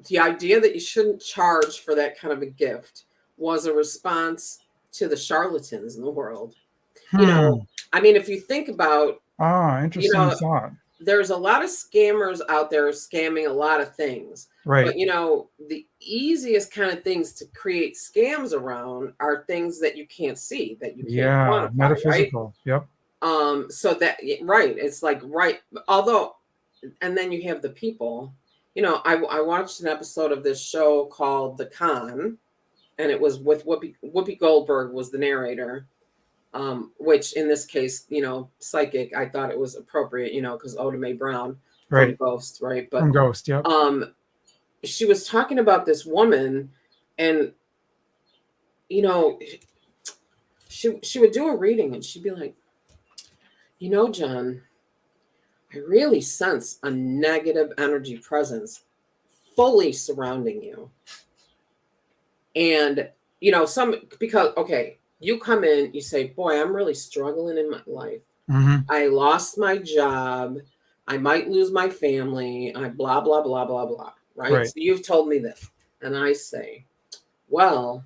A: the idea that you shouldn't charge for that kind of a gift was a response to the charlatans in the world? I mean, if you think about,
B: interesting thought.
A: There's a lot of scammers out there scamming a lot of things.
B: Right.
A: But, the easiest kind of things to create scams around are things that you can't see, that you can't quantify,
B: metaphysical. Right?
A: Yep. So that, right. It's like, right. Although, and then you have the people, I watched an episode of this show called The Con, and it was with Whoopi Goldberg was the narrator. Which in this case, psychic, I thought it was appropriate, because Oda Mae Brown from Ghost, right? But
B: from Ghost, yep.
A: She was talking about this woman, and she would do a reading, and she'd be like, John, I really sense a negative energy presence fully surrounding you, and you come in, you say, boy, I'm really struggling in my life. Mm-hmm. I lost my job. I might lose my family. I blah, blah, blah, blah, blah. Right? So you've told me this. And I say, well,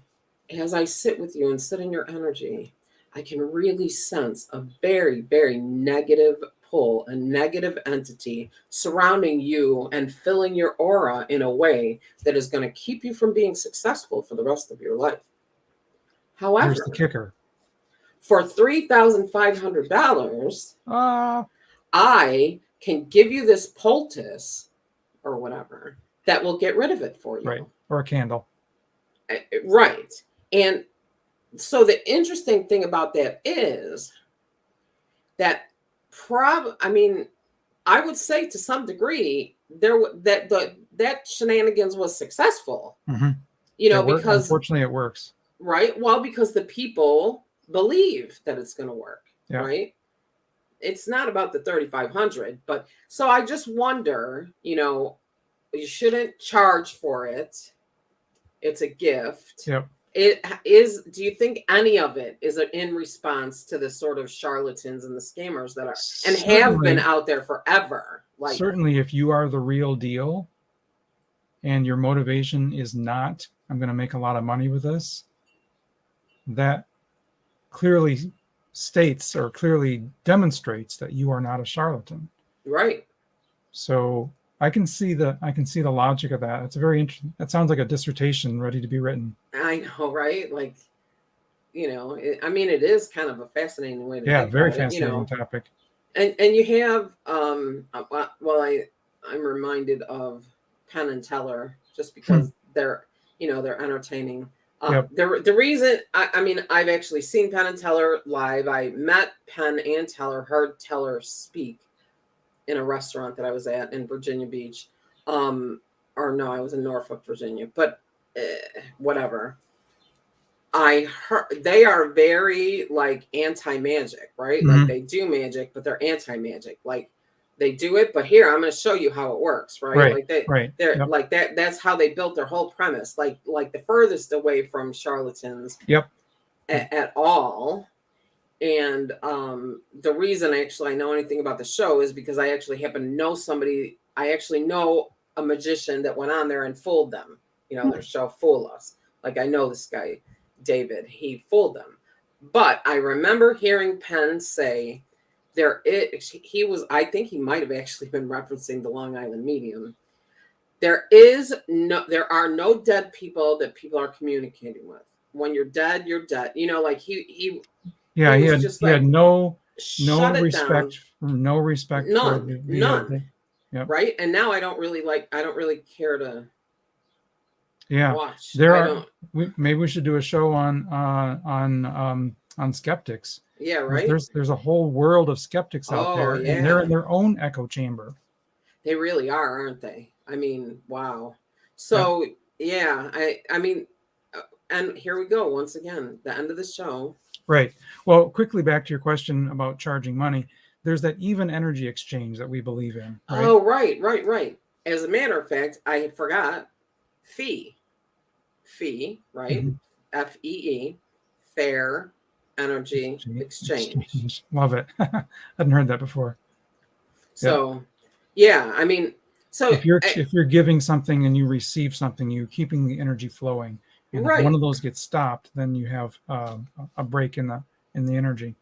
A: as I sit with you and sit in your energy, I can really sense a very, very negative pull, a negative entity surrounding you and filling your aura in a way that is going to keep you from being successful for the rest of your life.
B: Here's
A: However,
B: the kicker.
A: For $3,500, I can give you this poultice or whatever that will get rid of it for you.
B: Right. Or a candle.
A: Right. And so the interesting thing about that is that I would say to some degree that shenanigans was successful. Because
B: unfortunately it works.
A: Right. Well, because the people believe that it's going to work.
B: Yeah.
A: Right. It's not about the 3,500, but so I just wonder, you shouldn't charge for it. It's a gift.
B: Yep.
A: Do you think any of it is in response to the sort of charlatans and the scammers that are and have been out there forever? Like,
B: certainly if you are the real deal and your motivation is not, I'm going to make a lot of money with this, that clearly states or clearly demonstrates that you are not a charlatan.
A: Right.
B: So I can see the logic of that. It's a very interesting. That sounds like a dissertation ready to be written.
A: I know, right? Like, it is kind of a fascinating way to think
B: very
A: about
B: fascinating topic.
A: And you have I'm reminded of Penn and Teller just because they're entertaining. The reason I've actually seen Penn and Teller live. I met Penn and Teller, heard Teller speak in a restaurant that I was at in Virginia Beach. Or no, I was in Norfolk, Virginia, but whatever. I heard they are very like anti-magic, right?
B: Mm-hmm.
A: Like they do magic, but they're anti-magic. Like they do it, but here I'm going to show you how it works, right? Like they're like that. That's how they built their whole premise. Like the furthest away from charlatans. At all. And the reason I know anything about the show is because I actually happen to know somebody. I actually know a magician that went on there and fooled them. Their show Fool Us. Like I know this guy, David. He fooled them. But I remember hearing Penn say I think he might have actually been referencing the Long Island Medium. There are no dead people that people are communicating with. When you're dead, you're dead. Like he had no respect. No respect. None. Right. And now I don't really care to watch.
B: Maybe we should do a show on skeptics.
A: Yeah, right.
B: There's a whole world of skeptics out there, and they're in their own echo chamber.
A: They really are, aren't they? Wow. So and here we go once again, the end of the show.
B: Right. Well, quickly back to your question about charging money. There's that even energy exchange that we believe in. Right?
A: Oh, right. As a matter of fact, I forgot fee, right? Mm-hmm. FEE, fair energy exchange.
B: Love it. I hadn't heard that before.
A: So, so
B: if you're giving something and you receive something, you're keeping the energy flowing. And if one of those gets stopped, then you have a break in the energy.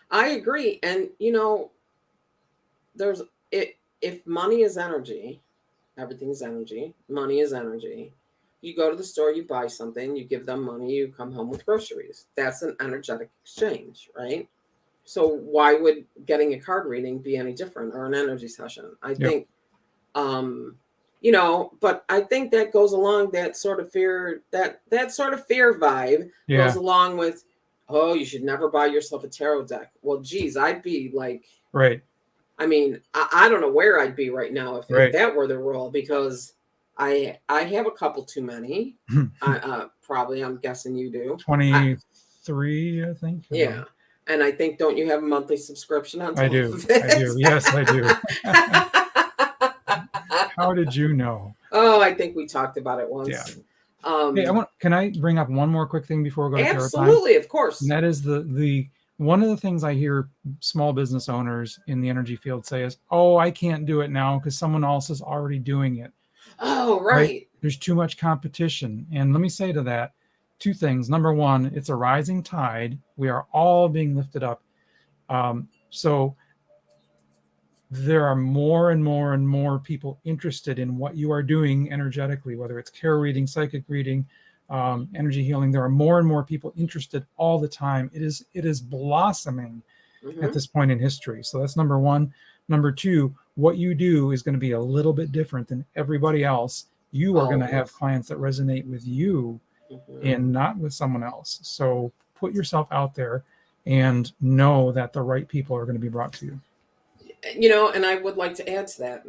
A: I agree. And if money is energy, everything is energy. Money is energy. You go to the store, you buy something, you give them money, you come home with groceries. That's an energetic exchange, right? So why would getting a card reading be any different, or an energy session? I think, but I think that goes along that sort of fear, that sort of fear vibe goes along with, oh, you should never buy yourself a tarot deck. Well, geez, I'd be like,
B: right.
A: I don't know where I'd be right now if that were the rule, because I have a couple too many. Probably, I'm guessing you do.
B: 23, I think.
A: Yeah. And I think, don't you have a monthly subscription on top
B: I do.
A: of it?
B: I do. Yes, I do. How did you know?
A: Oh, I think we talked about it once.
B: Yeah. Can I bring up one more quick thing before we go to tarot time?
A: Absolutely, of course.
B: And that is the one of the things I hear small business owners in the energy field say is, oh, I can't do it now because someone else is already doing it.
A: Oh, right.
B: There's too much competition. And let me say to that, two things. Number one, it's a rising tide. We are all being lifted up. So there are more and more and more people interested in what you are doing energetically, whether it's tarot reading, psychic reading, energy healing. There are more and more people interested all the time. It is blossoming at this point in history. So that's number one. Number two, what you do is going to be a little bit different than everybody else. You are going to have clients that resonate with you and not with someone else. So put yourself out there and know that the right people are going to be brought to you.
A: You know, and I would like to add to that.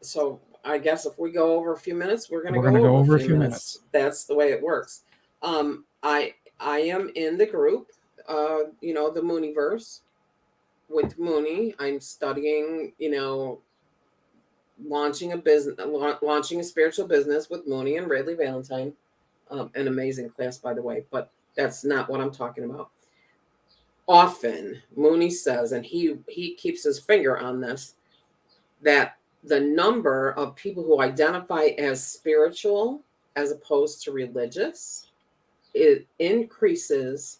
A: So I guess if we go over a few minutes, we're going to go over a few minutes. That's the way it works. I am in the group, you know, the Mooniverse with Mooney. I'm studying, you know, launching a spiritual business with Mooney and Radley Valentine. An amazing class, by the way, but that's not what I'm talking about. Often Mooney says, and he keeps his finger on this, that the number of people who identify as spiritual as opposed to religious, it increases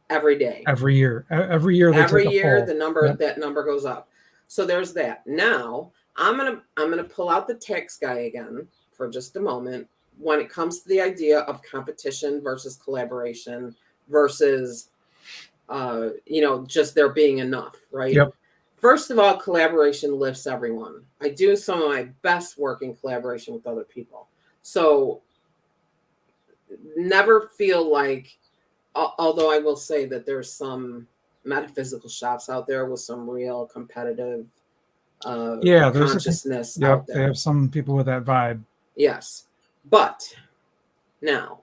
A: every day.
B: Every year that
A: number goes up. So there's that. Now I'm gonna pull out the tax guy again for just a moment when it comes to the idea of competition versus collaboration versus you know, just there being enough, right?
B: Yep.
A: First of all, collaboration lifts everyone. I do some of my best work in collaboration with other people. So never feel like, although I will say that there's some metaphysical shops out there with some real competitive consciousness out there.
B: They have some people with that vibe.
A: Yes. But now,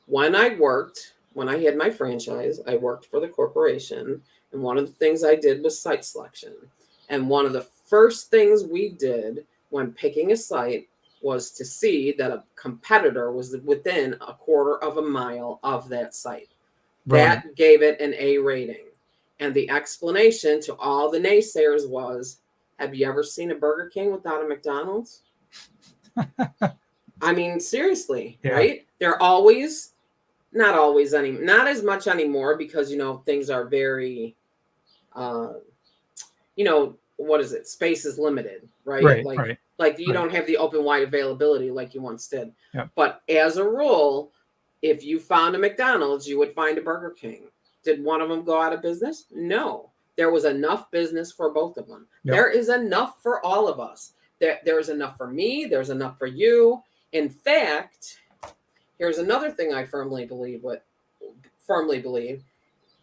A: when I had my franchise, I worked for the corporation. And one of the things I did was site selection. And one of the first things we did when picking a site was to see that a competitor was within a quarter of a mile of that site. Right. That gave it an A rating. And the explanation to all the naysayers was, have you ever seen a Burger King without a McDonald's? I mean, seriously, right? They're always, not as much anymore because, you know, things are very, you know, what is it? Space is limited, right? Like you don't have the open wide availability like you once did.
B: Yep.
A: But as a rule, if you found a McDonald's, you would find a Burger King. Did one of them go out of business? No. There was enough business for both of them. Yep. There is enough for all of us. There's enough for me. There's enough for you. In fact, here's another thing I firmly believe,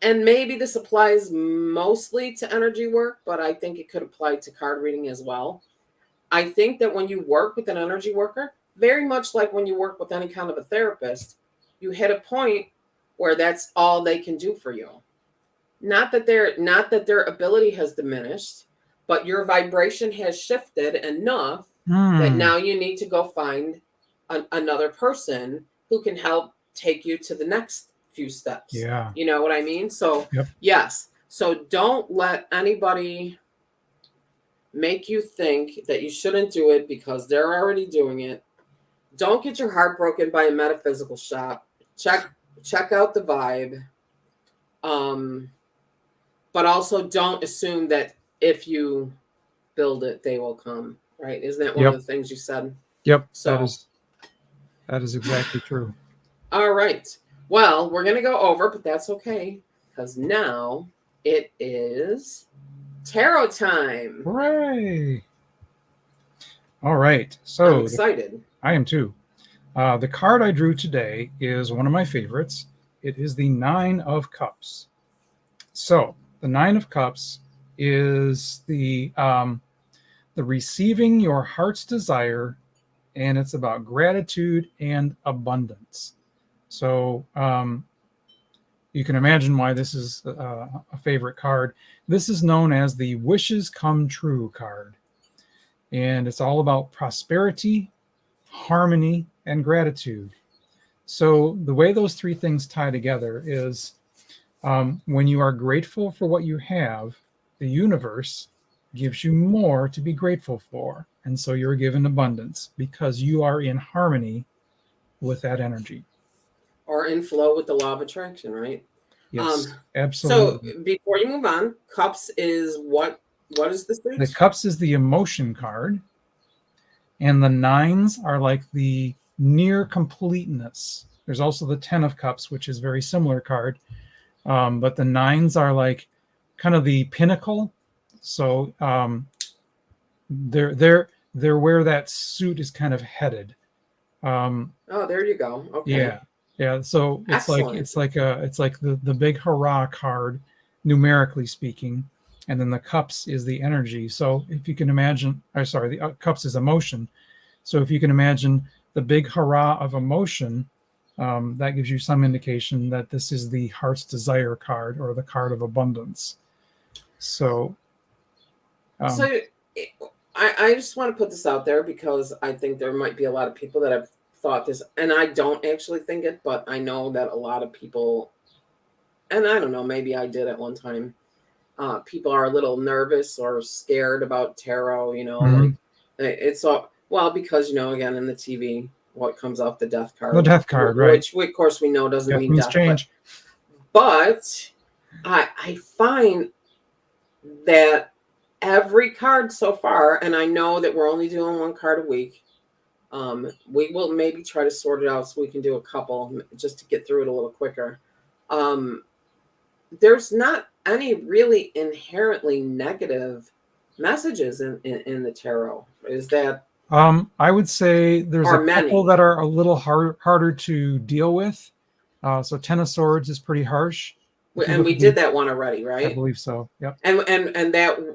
A: and maybe this applies mostly to energy work, but I think it could apply to card reading as well. I think that when you work with an energy worker, very much like when you work with any kind of a therapist, you hit a point where that's all they can do for you. Not that their ability has diminished, but your vibration has shifted enough that now you need to go find another person who can help take you to the next few steps.
B: Yeah.
A: You know what I mean? So yes. So don't let anybody make you think that you shouldn't do it because they're already doing it. Don't get your heart broken by a metaphysical shop. Check out the vibe. But also don't assume that if you build it, they will come, right? Isn't that one of the things you said?
B: Yep. So that is exactly true.
A: All right. Well, we're going to go over, but that's okay because now it is tarot time.
B: Hooray. All right. So
A: I'm excited.
B: I am too. The card I drew today is one of my favorites. It is the 9 of Cups. So the 9 of Cups is the receiving your heart's desire, and it's about gratitude and abundance. So you can imagine why this is a favorite card. This is known as the Wishes Come True card. And it's all about prosperity, harmony, and gratitude. So the way those three things tie together is when you are grateful for what you have, the universe gives you more to be grateful for. And so you're given abundance because you are in harmony with that energy.
A: or in flow with the law of attraction, right?
B: Yes,
A: So
B: absolutely.
A: before you move on, cups is what? What is the
B: The
A: suit?
B: cups is the emotion card, and the nines are like the near completeness. There's also the 10 of cups, which is a very similar card. But the nines are like kind of the pinnacle. So they're where that suit is kind of headed.
A: Oh, there you go. Okay.
B: Yeah, yeah. So
A: Excellent.
B: it's like the big hurrah card, numerically speaking, and then the cups is the energy. So if you can imagine, or sorry, the cups is emotion. So if you can imagine the big hurrah of emotion, that gives you some indication that this is the heart's desire card or the card of abundance. So,
A: So
B: um,
A: I just want to put this out there because I think there might be a lot of people that have thought this, and I don't actually think it, but I know that a lot of people, and I don't know, maybe I did at one time. People are a little nervous or scared about tarot, like
B: mhm,
A: it's all well because again in the TV, what comes off the death
B: the
A: card,
B: death card, right?
A: which of course we know doesn't
B: Death
A: mean
B: means
A: death, but
B: change.
A: but I find that every card so far, and I know that we're only doing one card a week. We will maybe try to sort it out so we can do a couple just to get through it a little quicker. Um, there's not any really inherently negative messages in the tarot. Is that
B: I would say there's a
A: or
B: couple
A: many?
B: that are a little harder to deal with. So Ten of Swords is pretty harsh. If you
A: And
B: look
A: we
B: at
A: did
B: the,
A: that one already,
B: I
A: right?
B: believe so. Yep.
A: And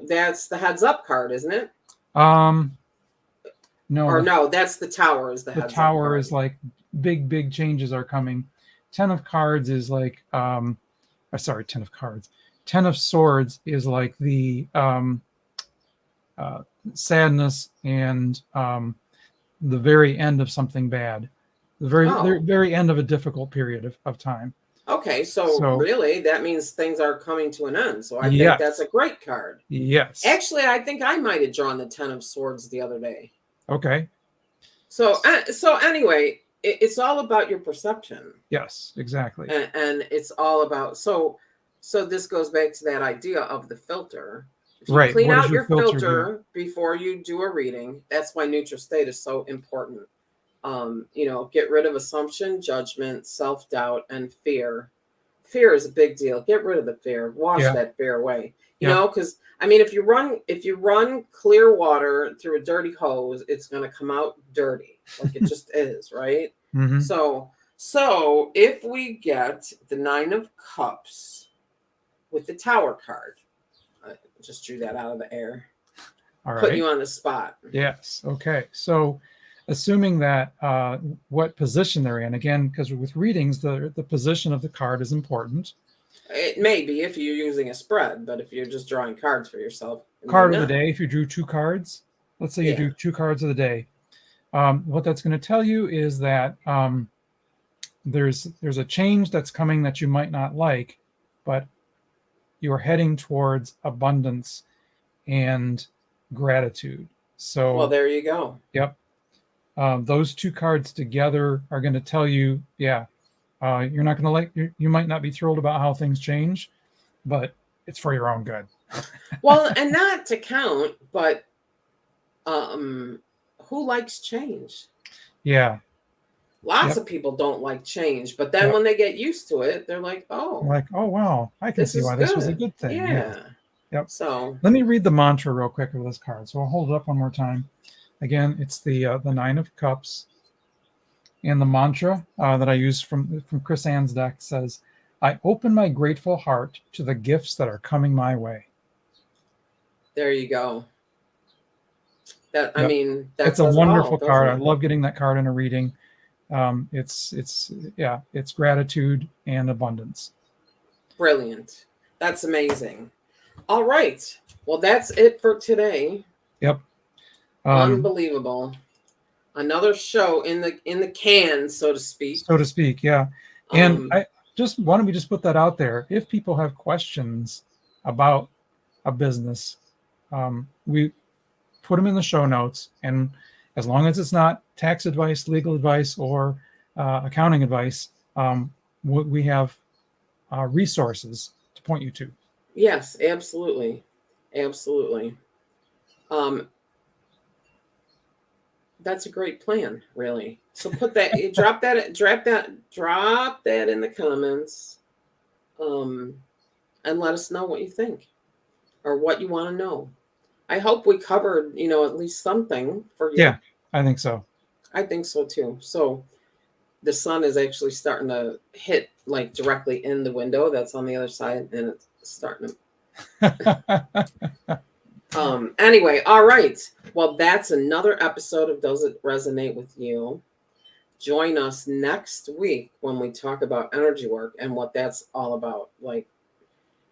A: that's the heads up card, isn't it?
B: Um, no,
A: Or no, that's the tower is the
B: the
A: heads up
B: Tower is
A: card.
B: like big changes are coming. Ten of Cards is like, sorry, Ten of Cards. Ten of Swords is like the uh, sadness and the very end of something bad, the
A: Oh,
B: very end of a difficult period of time.
A: okay. So
B: So
A: really, that means things are coming to an end. So I think that's a
B: yes,
A: great card.
B: yes,
A: Actually, I think I might have drawn the Ten of Swords the other day.
B: okay,
A: So anyway, it's all about your perception,
B: yes, exactly,
A: and it's all about so this goes back to that idea of the filter. If you
B: right.
A: clean
B: What does
A: out
B: your
A: your
B: filter do?
A: filter before you do a reading, that's why neutral state is so important. Get rid of assumption, judgment, self-doubt, and fear. Fear is a big deal. Get rid of the fear. Wash
B: Yeah,
A: that fear away.
B: yep,
A: Because I mean, if you run clear water through a dirty hose, it's going to come out dirty, like it just is, right?
B: mm-hmm.
A: So if we get the Nine of Cups with the Tower card, I just drew that out of the air,
B: All
A: putting
B: right.
A: you on the spot.
B: Yes. Okay. So, assuming that what position they're in, again, because with readings, the position of the card is important.
A: It may be if you're using a spread, but if you're just drawing cards for yourself, it may
B: Card of the
A: not.
B: day, if you drew two cards, let's say you
A: Yeah.
B: do two cards of the day, what that's going to tell you is that there's a change that's coming that you might not like, but you're heading towards abundance and gratitude.
A: Well,
B: So,
A: there you go.
B: yep, those two cards together are going to tell you, yeah, you're not going to you might not be thrilled about how things change, but it's for your own good.
A: Well, and not to count, but um, who likes change?
B: Yeah.
A: Lots
B: Yep.
A: of people don't like change, but then
B: Yep.
A: when they get used to it, they're like, "Oh,
B: Like, oh wow, I can
A: this
B: see
A: is
B: why this was a
A: good."
B: good thing. Yeah.
A: Yeah.
B: Yep.
A: So,
B: Let me read the mantra real quick of this card. So I'll hold it up one more time. Again, it's the Nine of Cups, and the mantra that I use from Chris Ann's deck says, "I open my grateful heart to the gifts that are coming my way."
A: there you go. I
B: Yep.
A: mean, that
B: It's a
A: says it all,
B: wonderful
A: doesn't
B: card. I
A: it?
B: love getting that card in a reading. It's gratitude and abundance.
A: Brilliant. That's amazing. All right. Well, that's it for today.
B: Yep.
A: Unbelievable. Another show in the can, so to speak.
B: So to speak. Yeah. And
A: Um,
B: I just why don't we just put that out there? If people have questions about a business, we put them in the show notes. And as long as it's not tax advice, legal advice, or accounting advice, we have resources to point you to.
A: Yes, absolutely. Absolutely. That's a great plan, really. So put that, drop that in the comments, and let us know what you think or what you want to know. I hope we covered, at least something for you.
B: Yeah, I think so.
A: I think so too. So the sun is actually starting to hit like directly in the window that's on the other side, and it's starting to. Anyway, all right. Well, that's another episode of Does It Resonate with You? Join us next week when we talk about energy work and what that's all about. Like,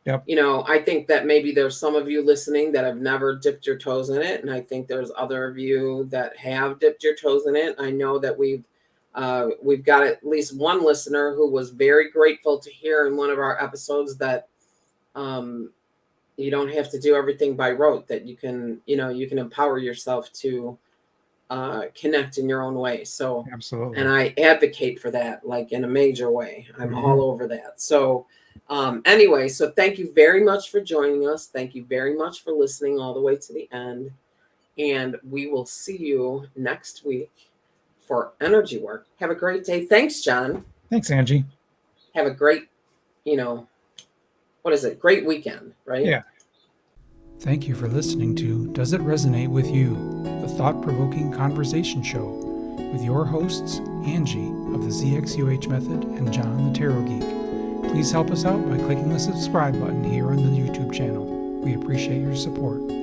B: yep.
A: I think that maybe there's some of you listening that have never dipped your toes in it. And I think there's other of you that have dipped your toes in it. I know that we've got at least one listener who was very grateful to hear in one of our episodes that you don't have to do everything by rote, that you can empower yourself to connect in your own way. So
B: absolutely.
A: And I advocate for that, like in a major way. I'm all over that. So anyway, so thank you very much for joining us. Thank you very much for listening all the way to the end. And we will see you next week for energy work. Have a great day. Thanks, John.
B: Thanks, Angie.
A: Have a great, great weekend, right?
B: Yeah. Thank you for listening to Does It Resonate with You? The thought-provoking conversation show with your hosts, Angie of the ZXUH Method and John the Tarot Geek. Please help us out by clicking the subscribe button here on the YouTube channel. We appreciate your support.